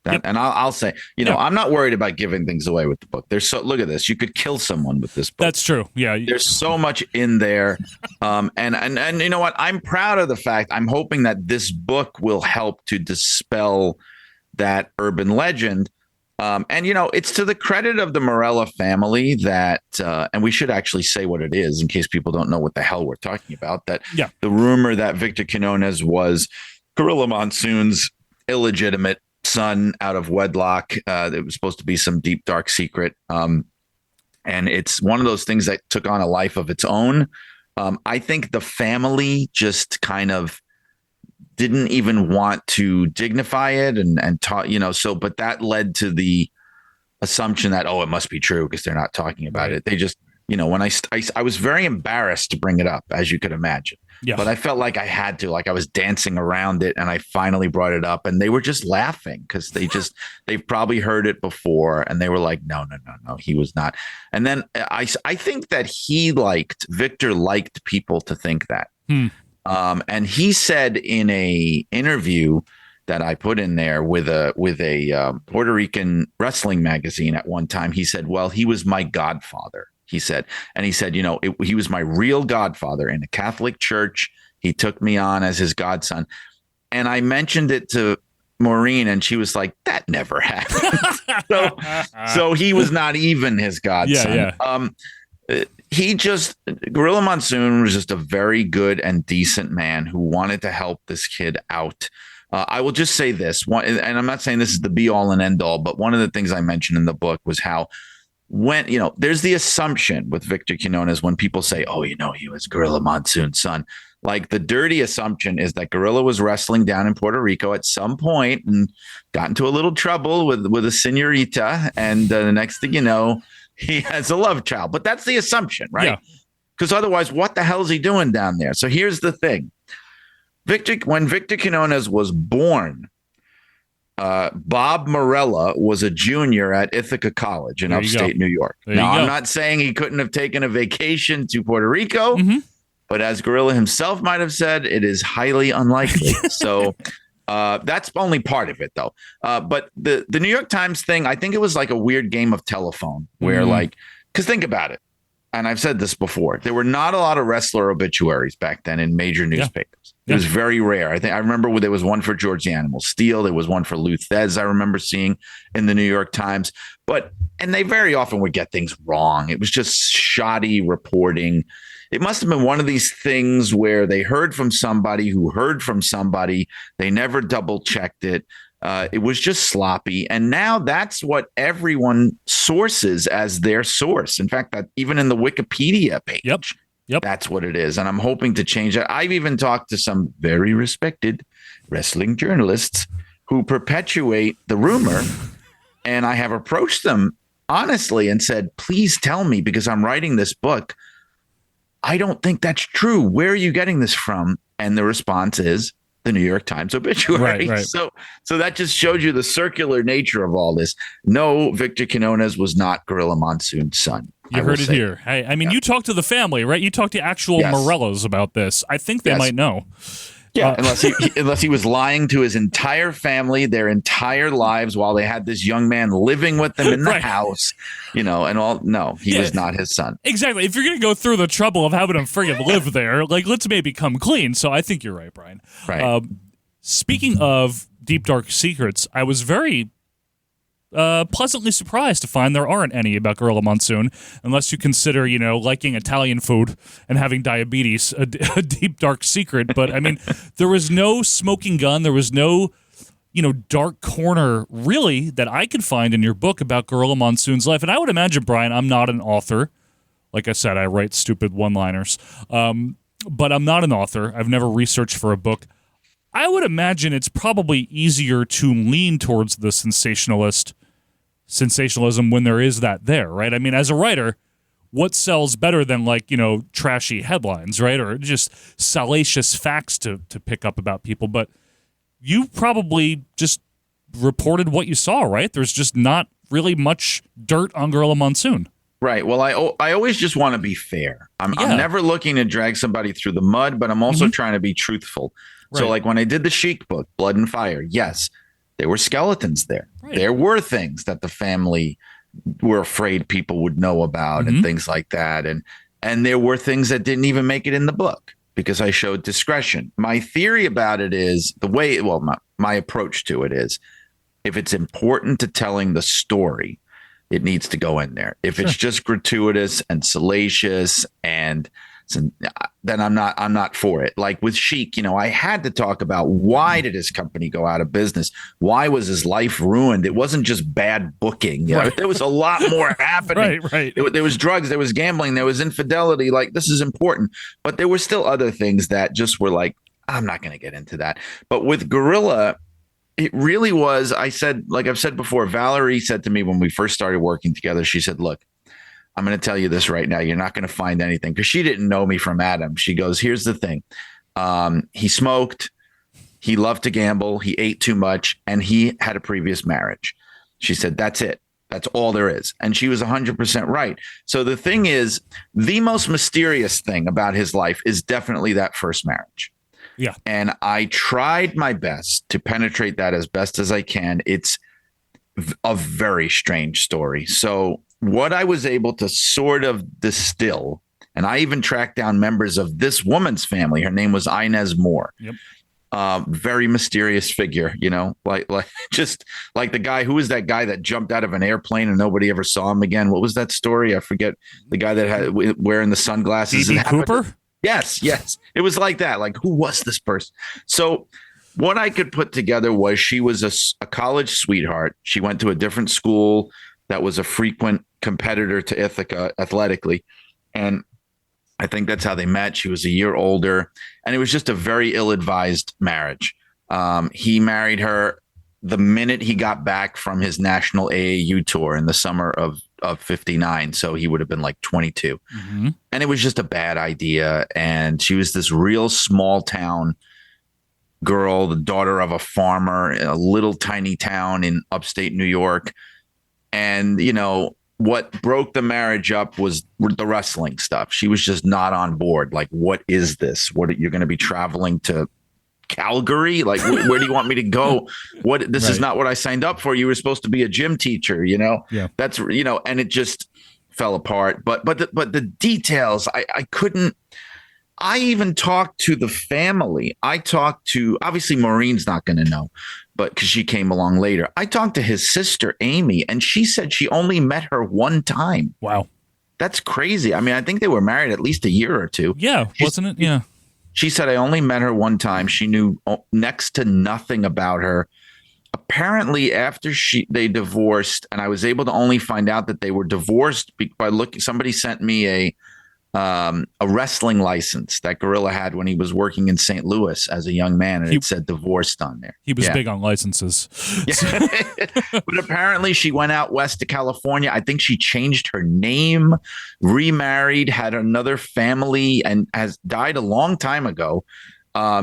And I'll say, I'm not worried about giving things away with the book. Look at this. You could kill someone with this book. That's true. Yeah. There's so much in there. And you know what? I'm proud of the fact. I'm hoping that this book will help to dispel that urban legend. And it's to the credit of the Morella family that, and we should actually say what it is in case people don't know what the hell we're talking about, that the rumor that Victor Quinones was Gorilla Monsoon's illegitimate son out of wedlock. It was supposed to be some deep, dark secret. And it's one of those things that took on a life of its own. I think the family just kind of didn't even want to dignify it and talk, but that led to the assumption that, it must be true because they're not talking about it. They just, when I was very embarrassed to bring it up, as you could imagine. Yeah. But I felt like I had to, like I was dancing around it, and I finally brought it up, and they were just laughing because they've probably heard it before, and they were like, no, he was not. And then I think that Victor liked people to think that. And he said in a interview that I put in there with a Puerto Rican wrestling magazine at one time, he said, well, he was my godfather. He said, he was my real godfather in a Catholic church. He took me on as his godson. And I mentioned it to Maureen, and she was like, that never happened. so he was not even his godson. Gorilla Monsoon was just a very good and decent man who wanted to help this kid out. I will just say this, and I'm not saying this is the be all and end all, but one of the things I mentioned in the book was how when, there's the assumption with Victor Quinones when people say, he was Gorilla Monsoon's son. Like the dirty assumption is that Gorilla was wrestling down in Puerto Rico at some point and got into a little trouble with a señorita. And the next thing you know, he has a love child. But that's the assumption, right? Because otherwise, what the hell is he doing down there? So here's the thing. When Victor Quinones was born, Bob Morella was a junior at Ithaca College in upstate New York. Now, I'm not saying he couldn't have taken a vacation to Puerto Rico, but as Gorilla himself might have said, it is highly unlikely. So that's only part of it, though. But the New York Times thing, I think it was like a weird game of telephone where because think about it. And I've said this before, there were not a lot of wrestler obituaries back then in major newspapers. It was very rare. I remember there was one for George the Animal Steel. There was one for Lou Thez, I remember seeing in the New York Times. And they very often would get things wrong. It was just shoddy reporting. It must have been one of these things where they heard from somebody who heard from somebody. They never double checked it. It was just sloppy. And now that's what everyone sources as their source. In fact, that even in the Wikipedia page, that's what it is. And I'm hoping to change that. I've even talked to some very respected wrestling journalists who perpetuate the rumor. And I have approached them honestly and said, please tell me, because I'm writing this book. I don't think that's true. Where are you getting this from? And the response is the New York Times obituary. Right. So that just showed you the circular nature of all this. No, Victor Quinones was not Gorilla Monsoon's son. You heard it here. Hey, I mean, you talked to the family, right? You talked to actual Morellas about this. I think they might know. Yeah, unless he was lying to his entire family, their entire lives, while they had this young man living with them in the house, and all. No, he was not his son. Exactly. If you're going to go through the trouble of having him friggin' live there, let's maybe come clean. So I think you're right, Brian. Right. Speaking of deep, dark secrets, I was very pleasantly surprised to find there aren't any about Gorilla Monsoon, unless you consider, liking Italian food and having diabetes a deep, dark secret. But, I mean, there was no smoking gun. There was no, dark corner, really, that I could find in your book about Gorilla Monsoon's life. And I would imagine, Brian, I'm not an author. Like I said, I write stupid one-liners. But I'm not an author. I've never researched for a book. I would imagine it's probably easier to lean towards the sensationalism when there is that there, right? I mean, as a writer, what sells better than trashy headlines, right? Or just salacious facts to pick up about people. But you probably just reported what you saw, right? There's just not really much dirt on Gorilla Monsoon. Right. Well, I always just want to be fair. I'm never looking to drag somebody through the mud, but I'm also trying to be truthful. Right. So like when I did the Sheik book, Blood and Fire, yes, there were skeletons there. Right. There were things that the family were afraid people would know about and things like that. And there were things that didn't even make it in the book because I showed discretion. My theory about it is my approach to it is if it's important to telling the story, it needs to go in there. If it's just gratuitous and salacious then I'm not for it. Like with Sheik, I had to talk about why did his company go out of business? Why was his life ruined? It wasn't just bad booking. There was a lot more happening. Right. There was drugs, there was gambling, there was infidelity. Like this is important, but there were still other things that just were like, I'm not going to get into that. But with Gorilla, it really was. I said, like I've said before, Valerie said to me when we first started working together, she said, look, I'm going to tell you this right now. You're not going to find anything because she didn't know me from Adam. She goes, here's the thing. He smoked. He loved to gamble. He ate too much and he had a previous marriage. She said, that's it. That's all there is. And she was 100% right. So the thing is, the most mysterious thing about his life is definitely that first marriage. Yeah. And I tried my best to penetrate that as best as I can. It's a very strange story. So what I was able to sort of distill, and I even tracked down members of this woman's family. Her name was Inez Moore. Yep. Very mysterious figure, like just like the guy. Who was that guy that jumped out of an airplane and nobody ever saw him again? What was that story? I forget. The guy that had wearing the sunglasses. D.B. Cooper? Yes. It was like that. Like, who was this person? So what I could put together was she was a college sweetheart. She went to a different school that was a frequent competitor to Ithaca athletically. And I think that's how they met. She was a year older. And it was just a very ill-advised marriage. He married her the minute he got back from his national AAU tour in the summer of 59. So he would have been like 22. And it was just a bad idea. And she was this real small town girl, the daughter of a farmer in a little tiny town in upstate New York. And, what broke the marriage up was the wrestling stuff. She was just not on board. Like, what is this? You're going to be traveling to Calgary? Like, where do you want me to go? This is not what I signed up for. You were supposed to be a gym teacher, Yeah. That's, and it just fell apart. But the details, I couldn't. I even talked to the family. I talked to, obviously Maureen's not going to know, but because she came along later. I talked to his sister, Amy, and she said she only met her one time. Wow. That's crazy. I mean, I think they were married at least a year or two. Yeah, wasn't it? Yeah. She said, I only met her one time. She knew next to nothing about her. Apparently, after they divorced, and I was able to only find out that they were divorced by looking. Somebody sent me a wrestling license that Gorilla had when he was working in St. Louis as a young man, and it said divorced on there. He was big on licenses. But apparently she went out west to California. I think she changed her name, remarried, had another family, and has died a long time ago.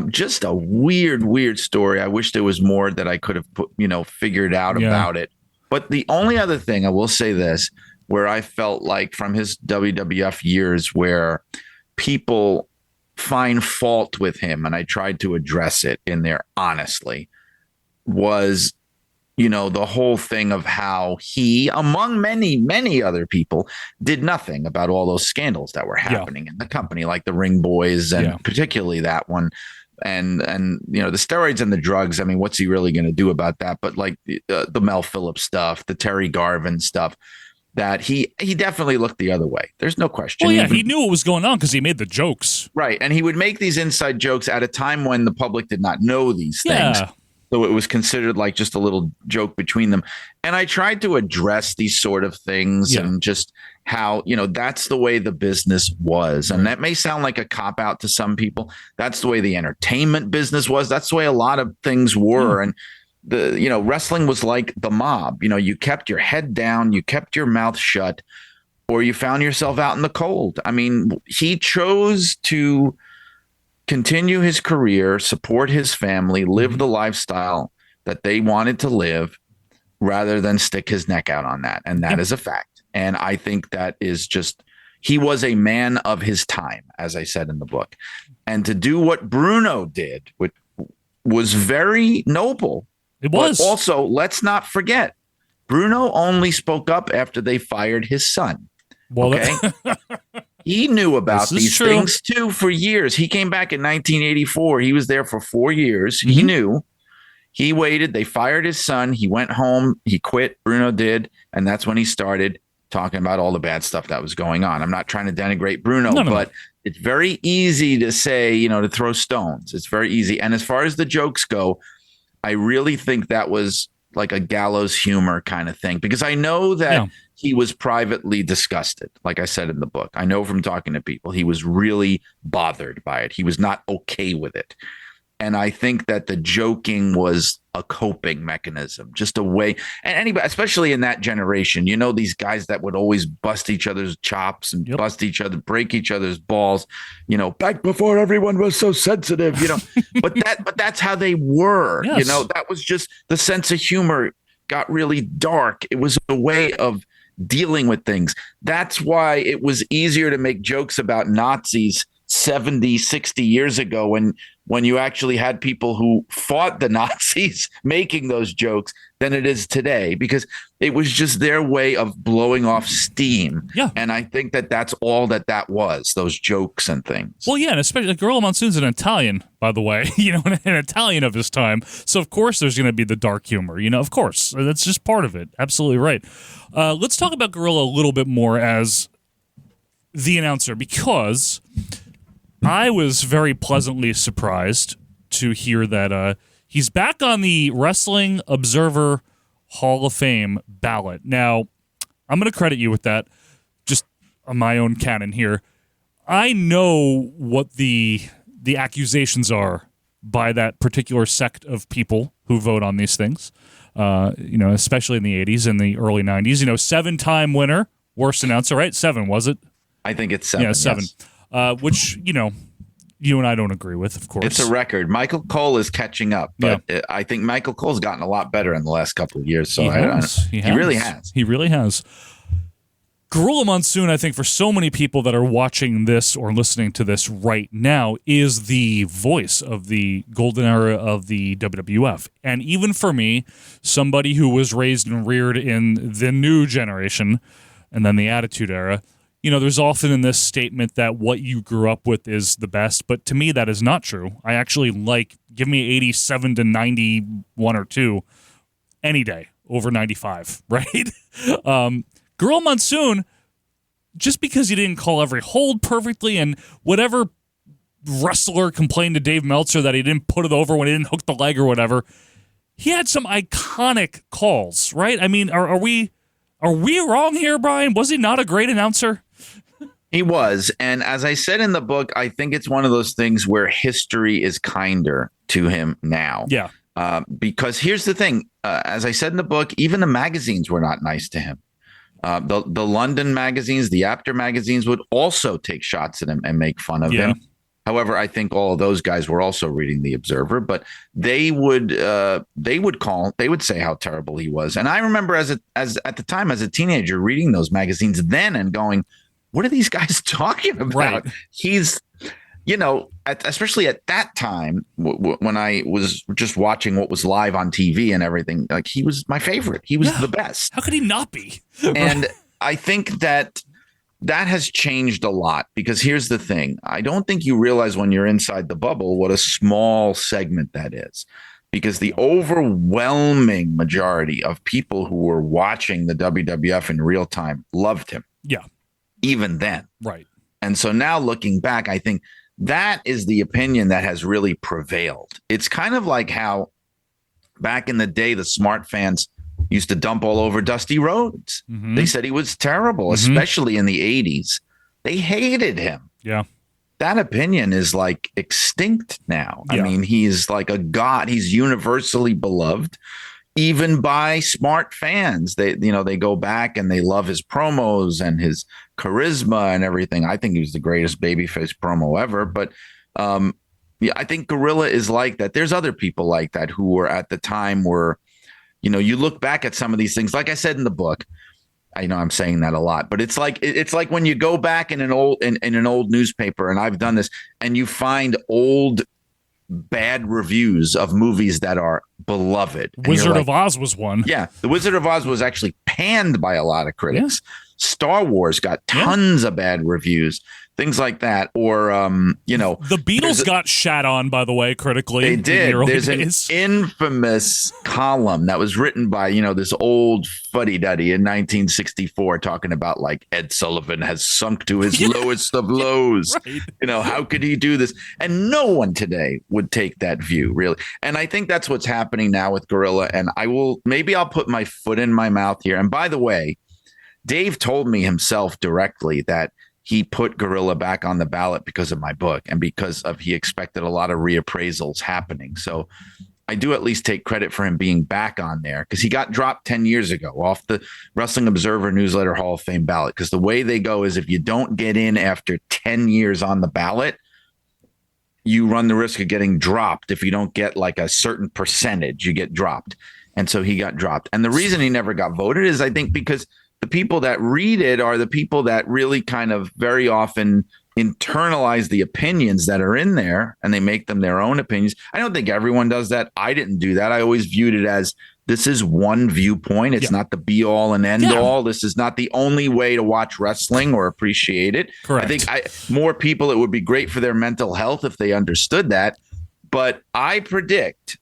Just a weird story. I wish there was more that I could have figured out about it. But the only other thing, I will say this, where I felt like from his WWF years where people find fault with him, and I tried to address it in there honestly, was, the whole thing of how he, among many other people, did nothing about all those scandals that were happening in the company, like the Ring Boys and particularly that one. and the steroids and the drugs. I mean, what's he really going to do about that? But like the Mel Phillips stuff, the Terry Garvin stuff, that he definitely looked the other way. There's no question. Well, yeah, he knew what was going on because he made the jokes. Right. And he would make these inside jokes at a time when the public did not know these things. Yeah. So it was considered like just a little joke between them. And I tried to address these sort of things and just how, that's the way the business was. And that may sound like a cop out to some people. That's the way the entertainment business was. That's the way a lot of things were. And wrestling was like the mob. You kept your head down, you kept your mouth shut, or you found yourself out in the cold. I mean, he chose to continue his career, support his family, live the lifestyle that they wanted to live rather than stick his neck out on that. And that is a fact. And I think that is just, he was a man of his time, as I said in the book. And to do what Bruno did, which was very noble. It was. But also, let's not forget, Bruno only spoke up after they fired his son. Well, okay. He knew about these things too for years. He came back in 1984. He was there for 4 years. He knew. He waited. They fired his son. He went home. He quit. Bruno did. And that's when he started talking about all the bad stuff that was going on. I'm not trying to denigrate Bruno, but it's very easy to say, to throw stones. It's very easy. And as far as the jokes go, I really think that was like a gallows humor kind of thing, because I know that he was privately disgusted. Like I said in the book, I know from talking to people, he was really bothered by it. He was not okay with it. And I think that the joking was a coping mechanism, just a way. And anybody, especially in that generation, these guys that would always bust each other's chops and bust each other, break each other's balls, back before everyone was so sensitive, but that's how they were, that was just the sense of humor got really dark. It was a way of dealing with things. That's why it was easier to make jokes about Nazis 70, 60 years ago when you actually had people who fought the Nazis making those jokes than it is today, because it was just their way of blowing off steam. Yeah. And I think that that's all that was, those jokes and things. Well, yeah, and especially Gorilla Monsoon's an Italian, by the way, an Italian of his time. So, of course, there's going to be the dark humor, of course. That's just part of it. Absolutely right. Let's talk about Gorilla a little bit more as the announcer, because I was very pleasantly surprised to hear that he's back on the Wrestling Observer Hall of Fame ballot. Now, I'm going to credit you with that, just on my own canon here. I know what the accusations are by that particular sect of people who vote on these things, especially in the 80s and the early 90s. 7-time winner, worst announcer, right? 7, was it? I think it's 7. Yeah, 7. Yes. Which, you and I don't agree with, of course. It's a record. Michael Cole is catching up, but I think Michael Cole's gotten a lot better in the last couple of years. So he really has. He really has. Gorilla Monsoon, I think, for so many people that are watching this or listening to this right now, is the voice of the golden era of the WWF. And even for me, somebody who was raised and reared in the new generation and then the Attitude Era, there's often in this statement that what you grew up with is the best, but to me that is not true. I actually give me 87 to 91 or 2 any day over 95, right? Gorilla Monsoon, just because he didn't call every hold perfectly, and whatever wrestler complained to Dave Meltzer that he didn't put it over when he didn't hook the leg or whatever, he had some iconic calls, right? I mean, are we wrong here, Brian? Was he not a great announcer? He was. And as I said in the book, I think it's one of those things where history is kinder to him now. Yeah. Because here's the thing. As I said in the book, even the magazines were not nice to him. The London magazines, the Apter magazines would also take shots at him and make fun of him. However, I think all of those guys were also reading the Observer, but they would say how terrible he was. And I remember as at the time as a teenager reading those magazines then and going, what are these guys talking about? Right. He's, especially at that time when I was just watching what was live on TV and everything, like he was my favorite. He was the best. How could he not be? And I think that that has changed a lot, because here's the thing. I don't think you realize when you're inside the bubble what a small segment that is, because the overwhelming majority of people who were watching the WWF in real time loved him. Yeah. Even then. Right. And so now looking back, I think that is the opinion that has really prevailed. It's kind of like how back in the day, the smart fans used to dump all over Dusty Rhodes. Mm-hmm. They said he was terrible, especially in the 80s. They hated him. Yeah. That opinion is like extinct now. Yeah. I mean, he's like a god. He's universally beloved, even by smart fans. They go back and they love his promos and his charisma and everything. I think he was the greatest babyface promo ever. But yeah, I think Gorilla is like that. There's other people like that who were at the time were, you look back at some of these things, like I said in the book. I know I'm saying that a lot, but it's like when you go back in an old newspaper, and I've done this, and you find old bad reviews of movies that are beloved. Wizard of Oz was one. Yeah, The Wizard of Oz was actually panned by a lot of critics. Yeah. Star Wars got tons of bad reviews. Things like that, or the Beatles got shat on, by the way, critically. They did. There's days. An infamous column that was written by this old fuddy-duddy in 1964, talking about like Ed Sullivan has sunk to his lowest of lows. Right. How could he do this? And no one today would take that view, really. And I think that's what's happening now with Gorilla. And I'll put my foot in my mouth here. And by the way, Dave told me himself directly that he put Gorilla back on the ballot because of my book, and because he expected a lot of reappraisals happening. So I do at least take credit for him being back on there, because he got dropped 10 years ago off the Wrestling Observer Newsletter Hall of Fame ballot. Because the way they go is if you don't get in after 10 years on the ballot, you run the risk of getting dropped. If you don't get like a certain percentage, you get dropped. And so he got dropped. And the reason he never got voted is, I think, because the people that read it are the people that really kind of very often internalize the opinions that are in there, and they make them their own opinions. I don't think everyone does that. I didn't do that. I always viewed it as, this is one viewpoint. It's not the be all and end all. This is not the only way to watch wrestling or appreciate it. Correct. I think more people, it would be great for their mental health if they understood that. But I predict,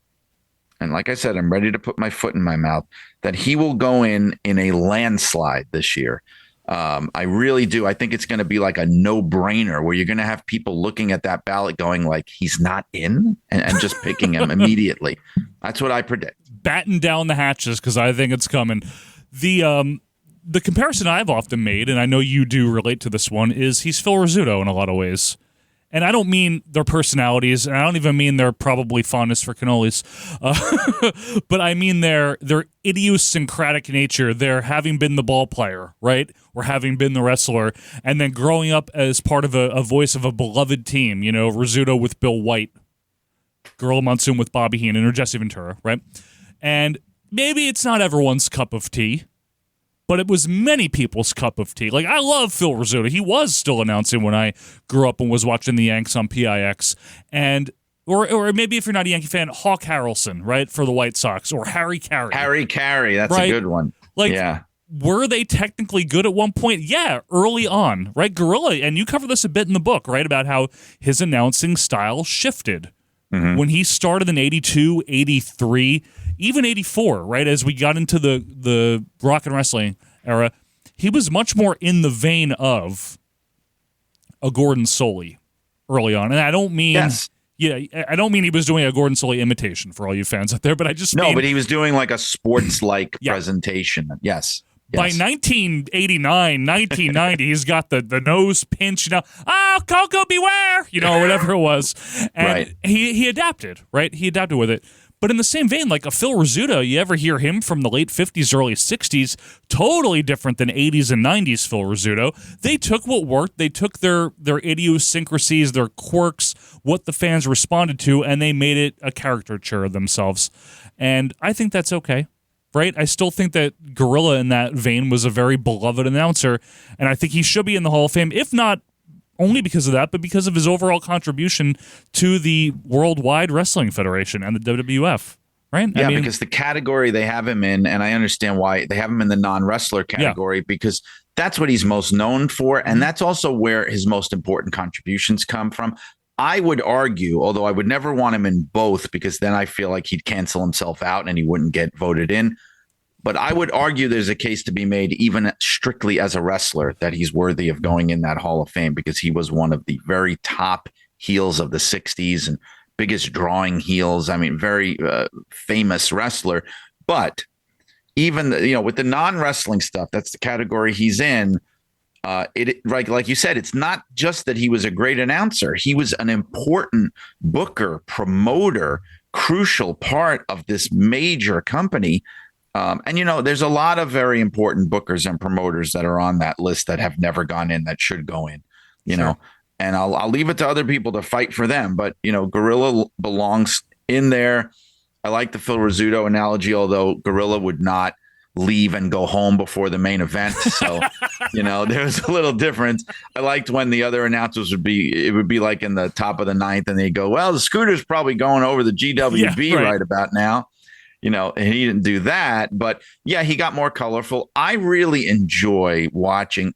and like I said, I'm ready to put my foot in my mouth, that he will go in a landslide this year. I really do. I think it's going to be like a no-brainer, where you're going to have people looking at that ballot going like, he's not in, and just picking him immediately. That's what I predict. Batten down the hatches, because I think it's coming. The comparison I've often made, and I know you do relate to this one, is he's Phil Rizzuto in a lot of ways. And I don't mean their personalities, and I don't even mean their probably fondness for cannolis, but I mean their idiosyncratic nature, their having been the ball player, right, or having been the wrestler, and then growing up as part of a voice of a beloved team, Rizzuto with Bill White, Gorilla Monsoon with Bobby Heenan, or Jesse Ventura, right? And maybe it's not everyone's cup of tea, but it was many people's cup of tea. Like, I love Phil Rizzuto. He was still announcing when I grew up and was watching the Yanks on PIX. And or maybe if you're not a Yankee fan, Hawk Harrelson, right, for the White Sox, or Harry Carey. Harry Carey, that's right? A good one. Were they technically good at one point? Yeah, early on, right? Gorilla, and you cover this a bit in the book, right, about how his announcing style shifted. Mm-hmm. When he started in 82, 83, even 84, right, as we got into the rock and wrestling era, he was much more in the vein of a Gordon Solie early on. And I don't mean I don't mean he was doing a Gordon Solie imitation for all you fans out there, but I just mean, but he was doing like a sports-like presentation. Yes. By 1989, 1990, he's got the nose pinch, Coco beware, or whatever it was. And he adapted, right? He adapted with it. But in the same vein, like a Phil Rizzuto, you ever hear him from the late 50s, early 60s, totally different than 80s and 90s Phil Rizzuto. They took what worked. They took their idiosyncrasies, their quirks, what the fans responded to, and they made it a caricature of themselves. And I think that's okay. Right? I still think that Gorilla in that vein was a very beloved announcer, and I think he should be in the Hall of Fame, if not only because of that, but because of his overall contribution to the Worldwide Wrestling Federation and the WWF. right? Yeah, because the category they have him in, and I understand why they have him in the non-wrestler category, because that's what he's most known for. And that's also where his most important contributions come from. I would argue, although I would never want him in both, because then I feel like he'd cancel himself out and he wouldn't get voted in. But I would argue there's a case to be made, even strictly as a wrestler, that he's worthy of going in that Hall of Fame, because he was one of the very top heels of the 60s and biggest drawing heels. I mean, very famous wrestler. But even, with the non-wrestling stuff, that's the category he's in. Like you said, it's not just that he was a great announcer. He was an important booker, promoter, crucial part of this major company. And there's a lot of very important bookers and promoters that are on that list that have never gone in that should go in, you know, and I'll leave it to other people to fight for them. But, Gorilla belongs in there. I like the Phil Rizzuto analogy, although Gorilla would not leave and go home before the main event. So, there's a little difference. I liked when the other announcers would be like in the top of the ninth and they go, well, the Scooter's probably going over the GWB right about now. And he didn't do that. But yeah, he got more colorful. I really enjoy watching.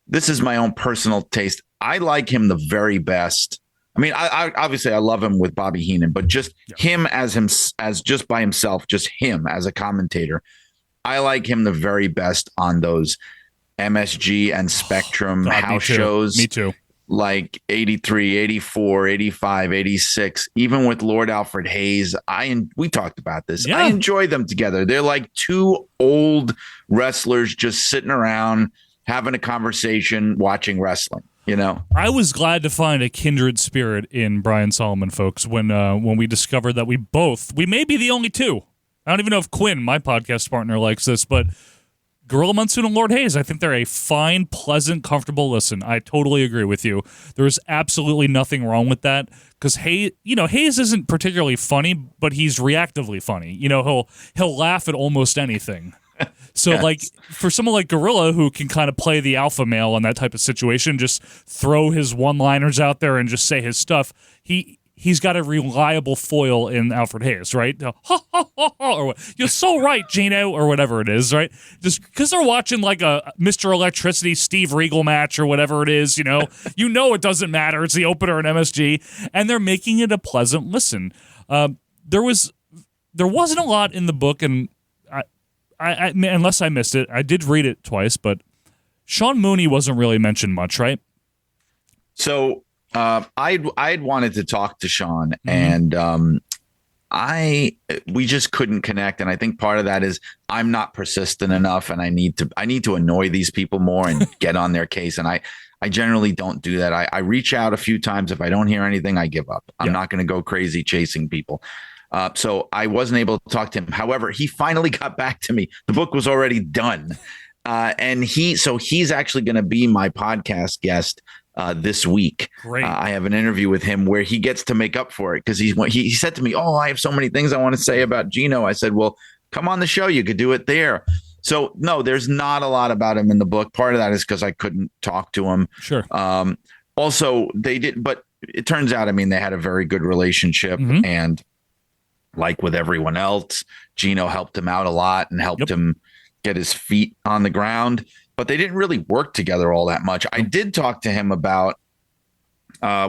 This is my own personal taste. I like him the very best. I mean, I obviously I love him with Bobby Heenan, but just him as just by himself, just him as a commentator. I like him the very best on those MSG and Spectrum house shows. Me too. Like 83, 84, 85, 86, even with Lord Alfred Hayes. We talked about this. Yeah. I enjoy them together. They're like two old wrestlers just sitting around having a conversation, watching wrestling. I was glad to find a kindred spirit in Brian Solomon, folks, when we discovered that we may be the only two. I don't even know if Quinn, my podcast partner, likes this, but Gorilla Monsoon and Lord Hayes, I think they're a fine, pleasant, comfortable listen. I totally agree with you. There's absolutely nothing wrong with that, because Hayes isn't particularly funny, but he's reactively funny. He'll laugh at almost anything. So, like, for someone like Gorilla, who can kind of play the alpha male in that type of situation, just throw his one-liners out there and just say his stuff, he's got a reliable foil in Alfred Hayes, right? Or you're so right, Gino, or whatever it is, right? Just because they're watching like a Mr. Electricity Steve Regal match or whatever it is, it doesn't matter. It's the opener in MSG, and they're making it a pleasant listen. There wasn't a lot in the book, and I unless I missed it, I did read it twice, but Sean Mooney wasn't really mentioned much, right? So I'd wanted to talk to Sean, and we just couldn't connect, and I think part of that is I'm not persistent enough, and I need to annoy these people more and get on their case, and I generally don't do that. I reach out a few times. If I don't hear anything, I give up. I'm not going to go crazy chasing people. So I wasn't able to talk to him. However, he finally got back to me. The book was already done. And he's actually going to be my podcast guest this week. Great. I have an interview with him where he gets to make up for it, because he said to me, I have so many things I want to say about Gino. I said, well, come on the show. You could do it there. So no, there's not a lot about him in the book. Part of that is because I couldn't talk to him. Sure. Also, they did, but it turns out, they had a very good relationship, and like with everyone else, Gino helped him out a lot and helped him get his feet on the ground, but they didn't really work together all that much. I did talk to him about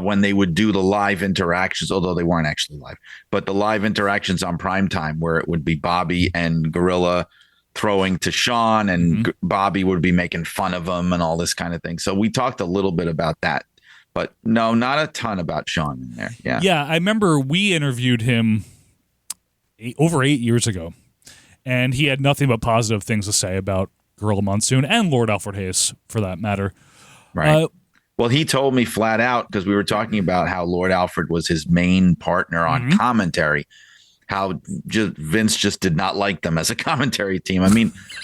when they would do the live interactions, although they weren't actually live, but the live interactions on primetime, where it would be Bobby and Gorilla throwing to Sean, and Bobby would be making fun of him and all this kind of thing. So we talked a little bit about that, but no, not a ton about Sean in there. Yeah. I remember we interviewed him over 8 years ago, and he had nothing but positive things to say about Gorilla Monsoon and Lord Alfred Hayes, for that matter. Right. Well, he told me flat out, because we were talking about how Lord Alfred was his main partner on commentary, how Vince just did not like them as a commentary team.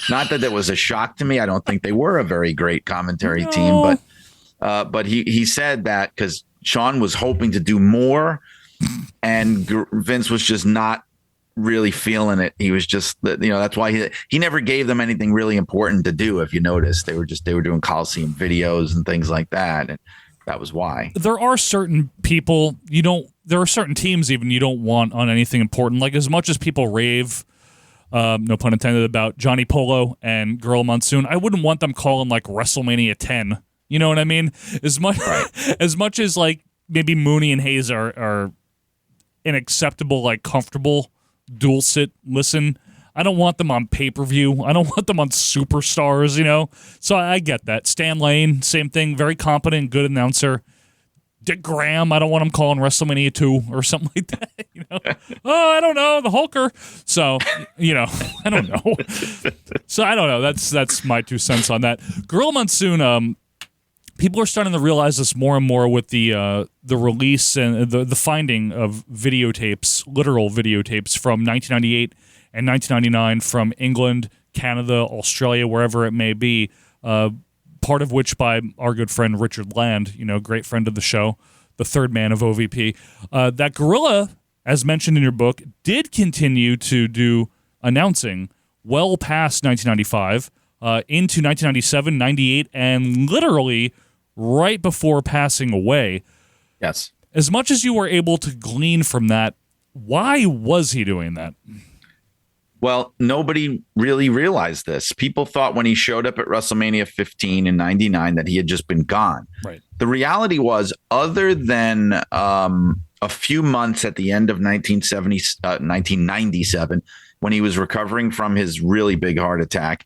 Not that was a shock to me. I don't think they were a very great commentary team, but he said that because Sean was hoping to do more, and Vince was just not really feeling it. He was just, that's why he never gave them anything really important to do. If you notice, they were doing Coliseum videos and things like that. And that was why. There are certain people there are certain teams even you don't want on anything important. Like, as much as people rave, no pun intended, about Johnny Polo and Gorilla Monsoon, I wouldn't want them calling like WrestleMania 10. You know what I mean? As much as much as like maybe Mooney and Hayes are an acceptable, like comfortable dual sit listen, I don't want them on pay-per-view. I don't want them on Superstars, you know? So I get that. Stan Lane, same thing, very competent, good announcer. Dick Graham, I don't want him calling WrestleMania 2 or something like that, you know? Oh, I don't know, the Hulker. So, you know, I don't know. So I don't know. That's my 2 cents on that. Gorilla Monsoon, people are starting to realize this more and more with the release and the finding of videotapes, literal videotapes from 1998 and 1999 from England, Canada, Australia, wherever it may be, part of which by our good friend Richard Land, you know, great friend of the show, the third man of OVP. That Gorilla, as mentioned in your book, did continue to do announcing well past 1995, into 1997, 98, and literally right before passing away. Yes. As much as you were able to glean from that, why was he doing that? Well, nobody really realized this. People thought when he showed up at WrestleMania 15 in 99 that he had just been gone. Right. The reality was, other than a few months at the end of 1997, when he was recovering from his really big heart attack,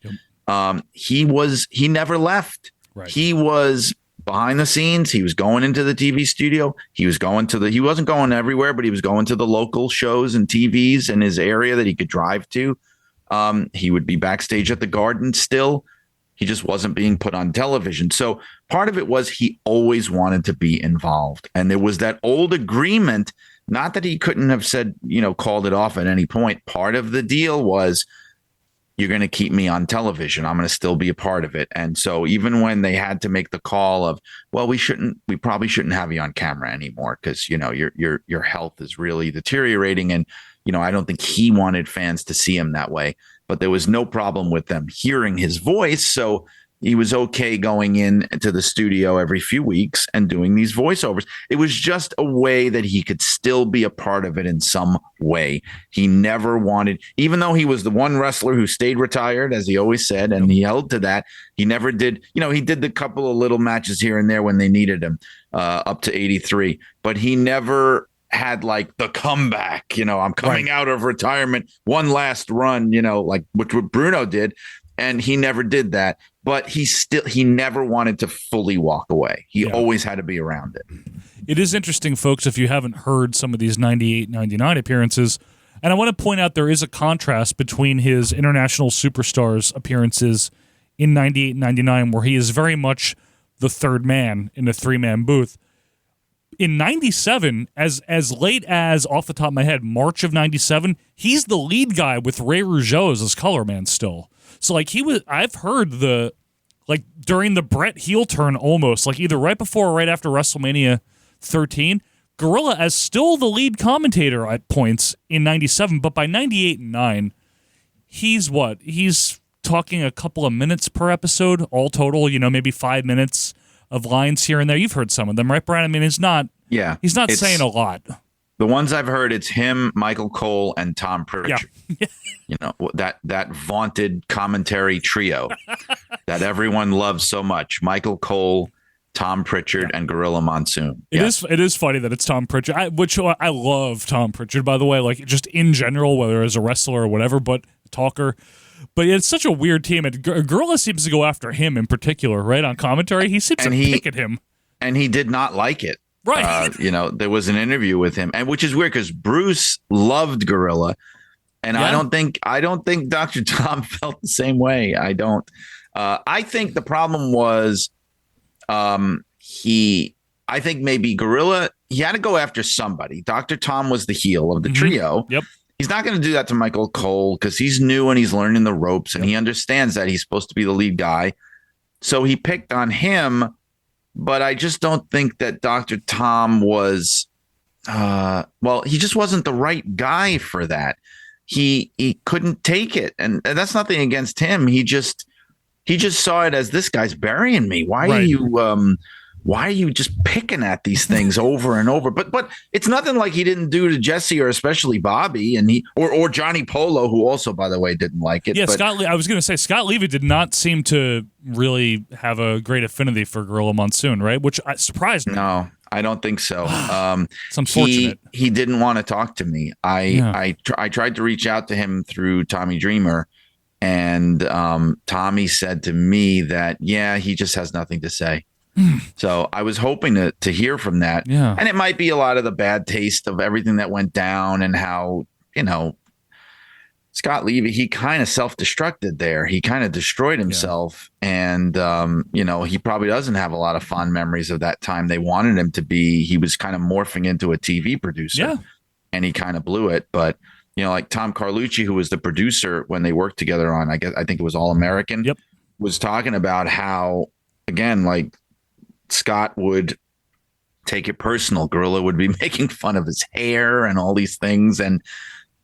he never left. Right. He was behind the scenes. He was going into the TV studio. He wasn't going everywhere, but he was going to the local shows and TVs in his area that he could drive to. He would be backstage at the Garden still. He just wasn't being put on television. So part of it was he always wanted to be involved. And there was that old agreement, not that he couldn't have said, called it off at any point. Part of the deal was, you're going to keep me on television. I'm going to still be a part of it. And so even when they had to make the call of, well, we probably shouldn't have you on camera anymore because, your health is really deteriorating. And, I don't think he wanted fans to see him that way, but there was no problem with them hearing his voice. So he was okay going in to the studio every few weeks and doing these voiceovers. It was just a way that he could still be a part of it in some way. He never wanted, even though he was the one wrestler who stayed retired, as he always said, and he held to that, he never did, he did the couple of little matches here and there when they needed him up to 83, but he never had like the comeback, I'm coming out of retirement, one last run, like what Bruno did. And he never did that, but he never wanted to fully walk away. He always had to be around it. It is interesting, folks, if you haven't heard some of these 98, 99 appearances. And I want to point out there is a contrast between his International Superstars appearances in 98 and 99, where he is very much the third man in the three-man booth. In 97, as late as, off the top of my head, March of 97, he's the lead guy with Ray Rougeau as his color man still. So, like, I've heard during the Brett heel turn almost, like either right before or right after WrestleMania 13, Gorilla as still the lead commentator at points in 97, but by 98 and 9, he's talking a couple of minutes per episode, all total, maybe 5 minutes of lines here and there. You've heard some of them, right, Brian? I mean, he's not saying a lot. The ones I've heard, it's him, Michael Cole, and Tom Pritchard. Yeah. That vaunted commentary trio that everyone loves so much. Michael Cole, Tom Pritchard, and Gorilla Monsoon. It is funny that it's Tom Pritchard, I love Tom Pritchard, by the way, like just in general, whether as a wrestler or whatever, but talker. But it's such a weird team. And Gorilla seems to go after him in particular, right? On commentary, he seems to pick at him. And he did not like it. Right. There was an interview with him, and which is weird because Bruce loved Gorilla, and I don't think Dr. Tom felt the same way. I don't. I think the problem was, I think maybe Gorilla, he had to go after somebody. Dr. Tom was the heel of the trio. Yep. He's not going to do that to Michael Cole because he's new and he's learning the ropes, and he understands that he's supposed to be the lead guy. So he picked on him. But I just don't think that Dr. Tom was, he just wasn't the right guy for that. He couldn't take it. And that's nothing against him. He just saw it as, this guy's burying me. Why are you, why are you just picking at these things over and over? But it's nothing like he didn't do to Jesse or especially Bobby and or Johnny Polo, who also, by the way, didn't like it. Yeah, but, I was going to say Scott Levy did not seem to really have a great affinity for Gorilla Monsoon, right? Which surprised me. No, I don't think so. It's unfortunate. He didn't want to talk to me. I tried to reach out to him through Tommy Dreamer, and Tommy said to me that, yeah, he just has nothing to say. So I was hoping to hear from that. Yeah. And it might be a lot of the bad taste of everything that went down and how, Scott Levy, he kind of self-destructed there. He kind of destroyed himself. Yeah. And, he probably doesn't have a lot of fond memories of that time. They wanted him to be. He was kind of morphing into a TV producer. Yeah. And he kind of blew it. But, like Tom Carlucci, who was the producer when they worked together on, I think it was All American, was talking about how, again, like, Scott would take it personal. Gorilla would be making fun of his hair and all these things.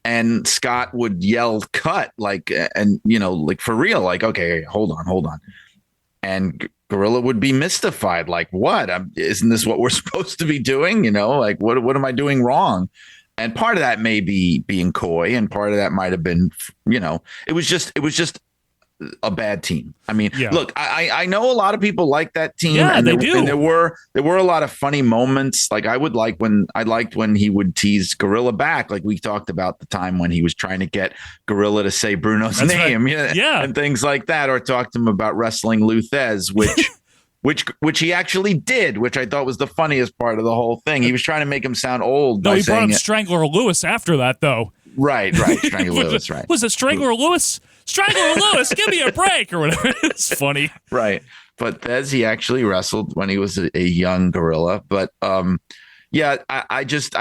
And Scott would yell, cut, like, and, like for real, like, okay, hold on. And Gorilla would be mystified. Like, what? Isn't this what we're supposed to be doing? Like, what am I doing wrong? And part of that may be being coy. And part of that might've been, it was just a bad team. I mean, look, I know a lot of people like that team. Yeah, and they do. And there were a lot of funny moments. Like I liked when he would tease Gorilla back. Like we talked about the time when he was trying to get Gorilla to say Bruno's name, and things like that, or talk to him about wrestling Luthez, which he actually did, which I thought was the funniest part of the whole thing. He was trying to make him sound old. No, he brought up Strangler Lewis after that, though. Right, Strangler Lewis, right. Was it Strangler Lewis? Strangler Lewis, give me a break or whatever. It's funny. Right. But Thez, he actually wrestled when he was a young Gorilla. But I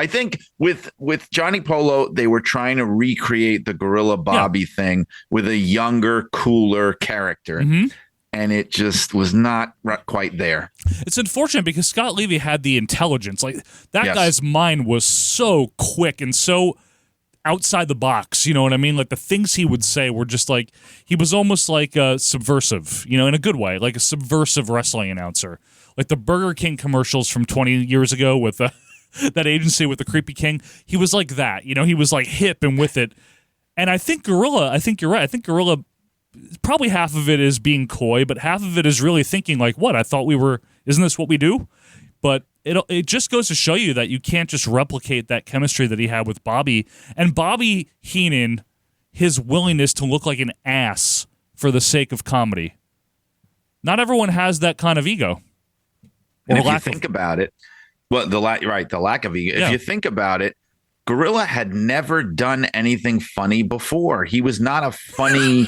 think with Johnny Polo, they were trying to recreate the Gorilla Bobby thing with a younger, cooler character. Mm-hmm. And it just was not quite there. It's unfortunate because Scott Levy had the intelligence. Like that guy's mind was so quick and so outside the box, you know what I mean? Like the things he would say were just like, he was almost like subversive, in a good way, like a subversive wrestling announcer. Like the Burger King commercials from 20 years ago with that agency with the Creepy King. He was like that, he was like hip and with it. And I think you're right. I think Gorilla, probably half of it is being coy, but half of it is really thinking like, what? I thought isn't this what we do? But it just goes to show you that you can't just replicate that chemistry that he had with Bobby. And Bobby Heenan, his willingness to look like an ass for the sake of comedy. Not everyone has that kind of ego. And if you think about it, well, the lack of ego. If you think about it, Gorilla had never done anything funny before. He was not a funny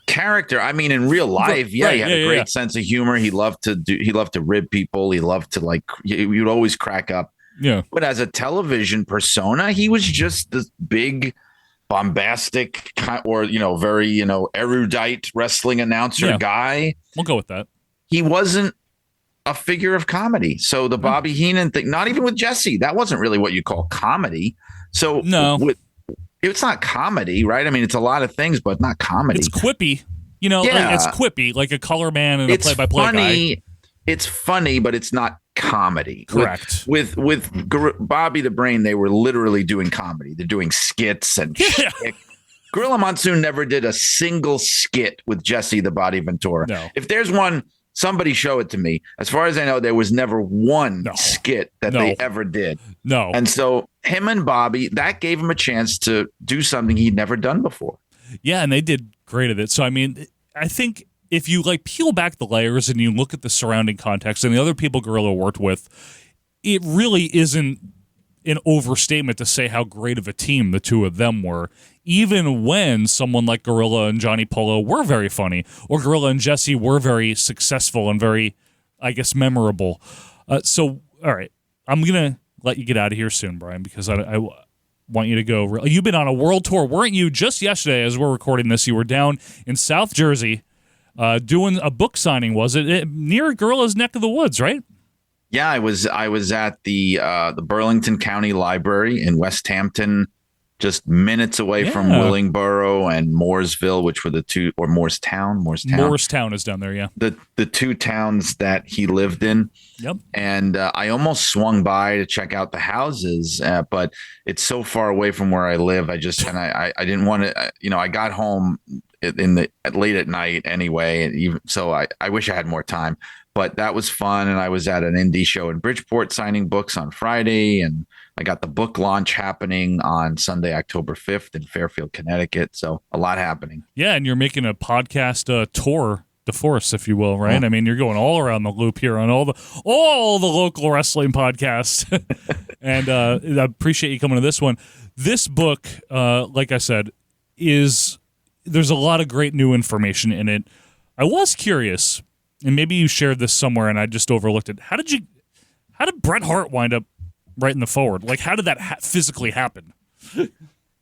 character. I mean, in real life, he had a great sense of humor. He loved to rib people. He loved to he would always crack up. Yeah. But as a television persona, he was just this big, bombastic, or very erudite wrestling announcer guy. We'll go with that. He wasn't a figure of comedy. So the Bobby Heenan thing, not even with Jesse, that wasn't really what you call comedy. So it's not comedy, right? I mean, it's a lot of things, but not comedy. It's quippy, like it's quippy, like a color man and a play-by-play guy. It's funny, but it's not comedy. Correct. With Bobby the Brain, they were literally doing comedy. They're doing skits and shtick. Gorilla Monsoon never did a single skit with Jesse the Body Ventura. No. If there's one, somebody show it to me. As far as I know, there was never one skit that they ever did. No. And so him and Bobby, that gave him a chance to do something he'd never done before. Yeah, and they did great at it. So, I mean, I think if you peel back the layers and you look at the surrounding context and the other people Gorilla worked with, it really isn't an overstatement to say how great of a team the two of them were, even when someone like Gorilla and Johnny Polo were very funny, or Gorilla and Jesse were very successful and very, I guess, memorable. So, all right, I'm going to let you get out of here soon, Brian, because I want you to go. You've been on a world tour, weren't you? Just yesterday, as we're recording this, you were down in South Jersey doing a book signing, was it? Near Gorilla's neck of the woods, right? Yeah, I was at the Burlington County Library in West Hampton, just minutes away from Willingboro and Mooresville, which were the two, or Morristown. Morristown is down there, yeah. The two towns that he lived in. Yep. And I almost swung by to check out the houses, but it's so far away from where I live. I didn't want to, I got home late at night anyway. And so I wish I had more time, but that was fun. And I was at an indie show in Bridgeport signing books on Friday, and I got the book launch happening on Sunday, October 5th in Fairfield, Connecticut. So a lot happening. Yeah, and you're making a podcast tour de force, if you will, right? I mean, you're going all around the loop here on all the local wrestling podcasts. And I appreciate you coming to this one. This book, like I said, there's a lot of great new information in it. I was curious, and maybe you shared this somewhere and I just overlooked it. How did Bret Hart wind up writing the forward? Like, how did that physically happen? The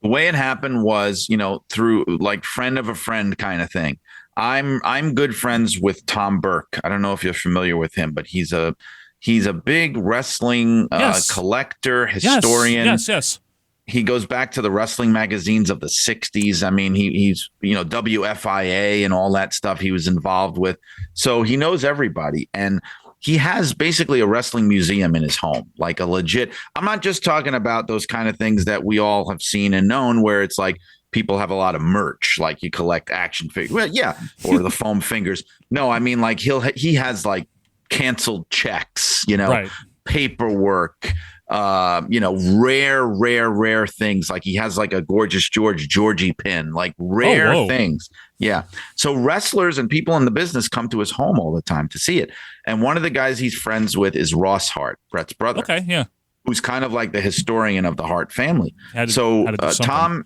way it happened was, through like friend of a friend kind of thing. I'm good friends with Tom Burke. I don't know if you're familiar with him, but he's a big wrestling collector, historian. Yes. He goes back to the wrestling magazines of the 60s. I mean, he's WFIA and all that stuff he was involved with. So he knows everybody. And he has basically a wrestling museum in his home, like a legit. I'm not just talking about those kind of things that we all have seen and known, where it's like people have a lot of merch, like you collect action figures. Well, yeah, or the foam fingers. No, I mean, like he has like canceled checks, right. Paperwork, rare things. Like he has like a Gorgeous Georgie pin, like rare things. Yeah. So wrestlers and people in the business come to his home all the time to see it. And one of the guys he's friends with is Ross Hart, Bret's brother. Okay. Yeah. Who's kind of like the historian of the Hart family. Tom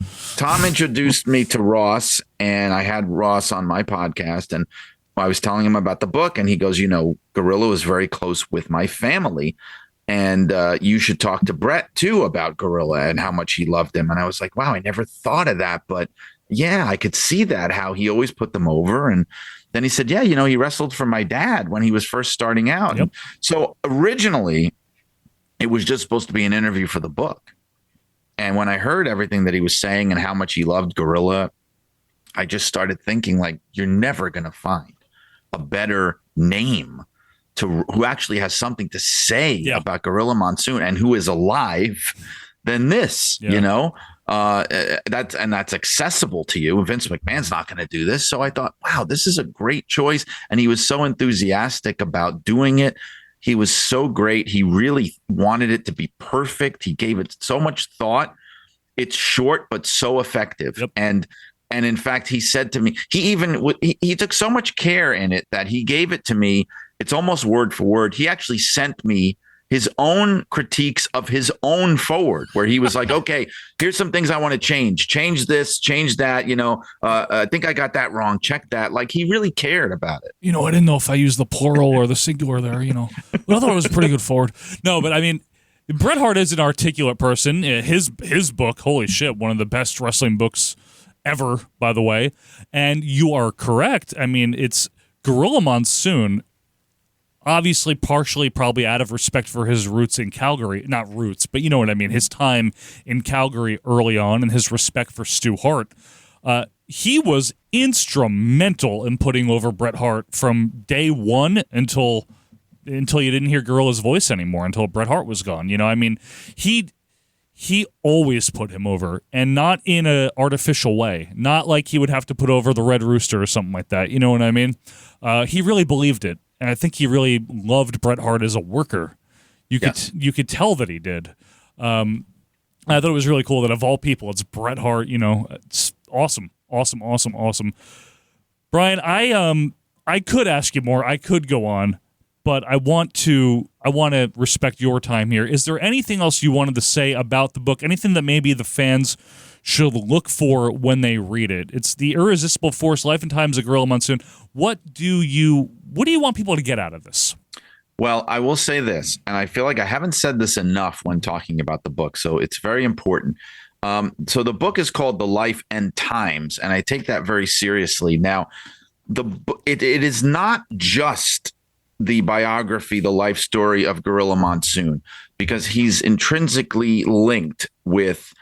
introduced me to Ross, and I had Ross on my podcast, and I was telling him about the book, and he goes, Gorilla was very close with my family. And you should talk to Bret too about Gorilla and how much he loved him. And I was like, wow, I never thought of that. But yeah, I could see that, how he always put them over. And then he said, yeah, he wrestled for my dad when he was first starting out. Yep. So originally it was just supposed to be an interview for the book. And when I heard everything that he was saying and how much he loved Gorilla, I just started thinking, like, you're never going to find a better name who actually has something to say about Gorilla Monsoon and who is alive than this, that's accessible to you. Vince McMahon's not going to do this. So I thought, wow, this is a great choice. And he was so enthusiastic about doing it. He was so great. He really wanted it to be perfect. He gave it so much thought. It's short, but so effective. Yep. And in fact, he said to me, he took so much care in it that he gave it to me. It's almost word for word. He actually sent me his own critiques of his own forward, where he was like, okay, here's some things I want to change this, change that. I think I got that wrong. Check that. Like, he really cared about it. I didn't know if I used the plural or the singular there, but I thought it was a pretty good forward. No, but I mean, Bret Hart is an articulate person. His book, holy shit, one of the best wrestling books ever, by the way. And you are correct. I mean, it's Gorilla Monsoon, obviously partially probably out of respect for his roots in Calgary. Not roots, but you know what I mean. His time in Calgary early on and his respect for Stu Hart. He was instrumental in putting over Bret Hart from day one until you didn't hear Gorilla's voice anymore, until Bret Hart was gone. I mean, he always put him over, and not in an artificial way. Not like he would have to put over the Red Rooster or something like that. You know what I mean? He really believed it. And I think he really loved Bret Hart as a worker. You could tell that he did. I thought it was really cool that of all people, it's Bret Hart. It's awesome. Brian, I could ask you more. I could go on, but I want to respect your time here. Is there anything else you wanted to say about the book? Anything that maybe the fans should look for when they read it? It's The Irresistible Force, Life and Times of Gorilla Monsoon. What do you want people to get out of this? Well, I will say this, and I feel like I haven't said this enough when talking about the book, so it's very important. So the book is called The Life and Times, and I take that very seriously. Now, it is not just the biography, the life story of Gorilla Monsoon, because he's intrinsically linked with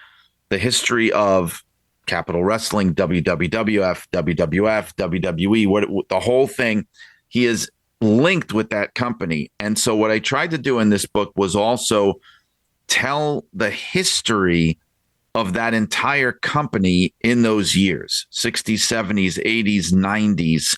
the history of Capital Wrestling, WWF, WWF, WWE, the whole thing. He is linked with that company. And so what I tried to do in this book was also tell the history of that entire company in those years, 60s, 70s, 80s, 90s,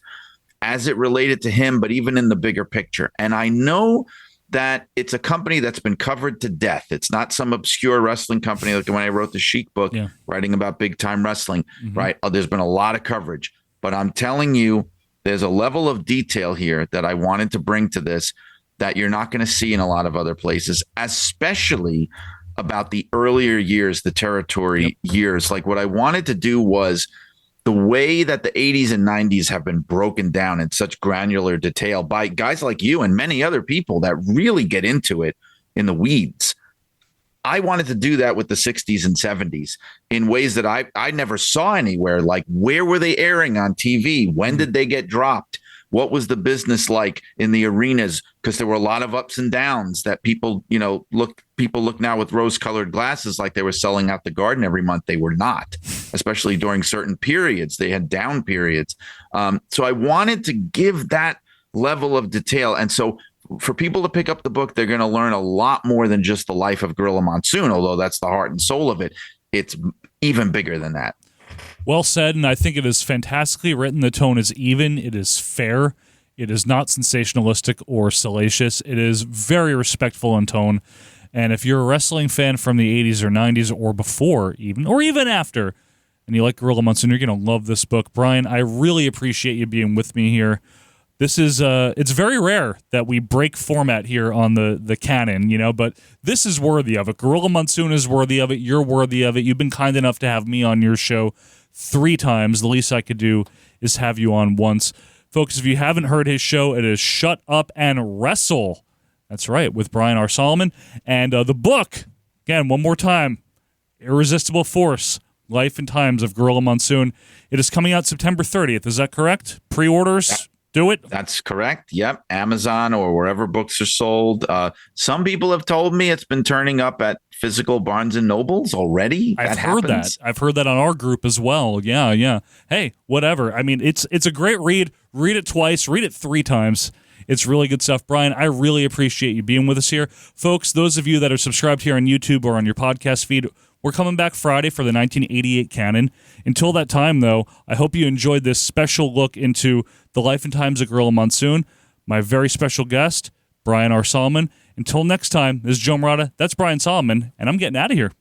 as it related to him, but even in the bigger picture. And I know that it's a company that's been covered to death. It's not some obscure wrestling company like when I wrote the Sheik book, writing about big time wrestling, right? There's been a lot of coverage, but I'm telling you, there's a level of detail here that I wanted to bring to this that you're not going to see in a lot of other places, especially about the earlier years, the territory years. Like what I wanted to do was the way that the 80s and 90s have been broken down in such granular detail by guys like you and many other people that really get into it in the weeds. I wanted to do that with the 60s and 70s in ways that I never saw anywhere. Like, where were they airing on TV? When did they get dropped? What was the business like in the arenas? Because there were a lot of ups and downs that people look now with rose-colored glasses like they were selling out the Garden every month. They were not, especially during certain periods. They had down periods. So I wanted to give that level of detail. And so for people to pick up the book, they're going to learn a lot more than just the life of Gorilla Monsoon, although that's the heart and soul of it. It's even bigger than that. Well said, and I think it is fantastically written. The tone is even. It is fair. It is not sensationalistic or salacious. It is very respectful in tone. And if you're a wrestling fan from the 80s or 90s or before even, or even after, and you like Gorilla Monsoon, you're going to love this book. Brian, I really appreciate you being with me here. This is it's very rare that we break format here on the Canon, but this is worthy of it. Gorilla Monsoon is worthy of it. You're worthy of it. You've been kind enough to have me on your show 3 times. The least I could do is have you on once. Folks, if you haven't heard his show, it is Shut Up and Wrestle. That's right, with Brian R. Solomon. And the book, again, one more time, Irresistible Force, Life and Times of Gorilla Monsoon. It is coming out September 30th. Is that correct? Pre-orders? Do it? That's correct. Yep. Amazon or wherever books are sold. Some people have told me it's been turning up at physical Barnes and Nobles already. I've heard that. I've heard that on our group as well. Yeah. Hey, whatever. I mean, it's a great read. Read it twice. Read it 3 times. It's really good stuff. Brian, I really appreciate you being with us here. Folks, those of you that are subscribed here on YouTube or on your podcast feed, we're coming back Friday for the 1988 Canon. Until that time, though, I hope you enjoyed this special look into the life and times of Gorilla Monsoon. My very special guest, Brian R. Solomon. Until next time, this is Joe Murata. That's Brian Solomon, and I'm getting out of here.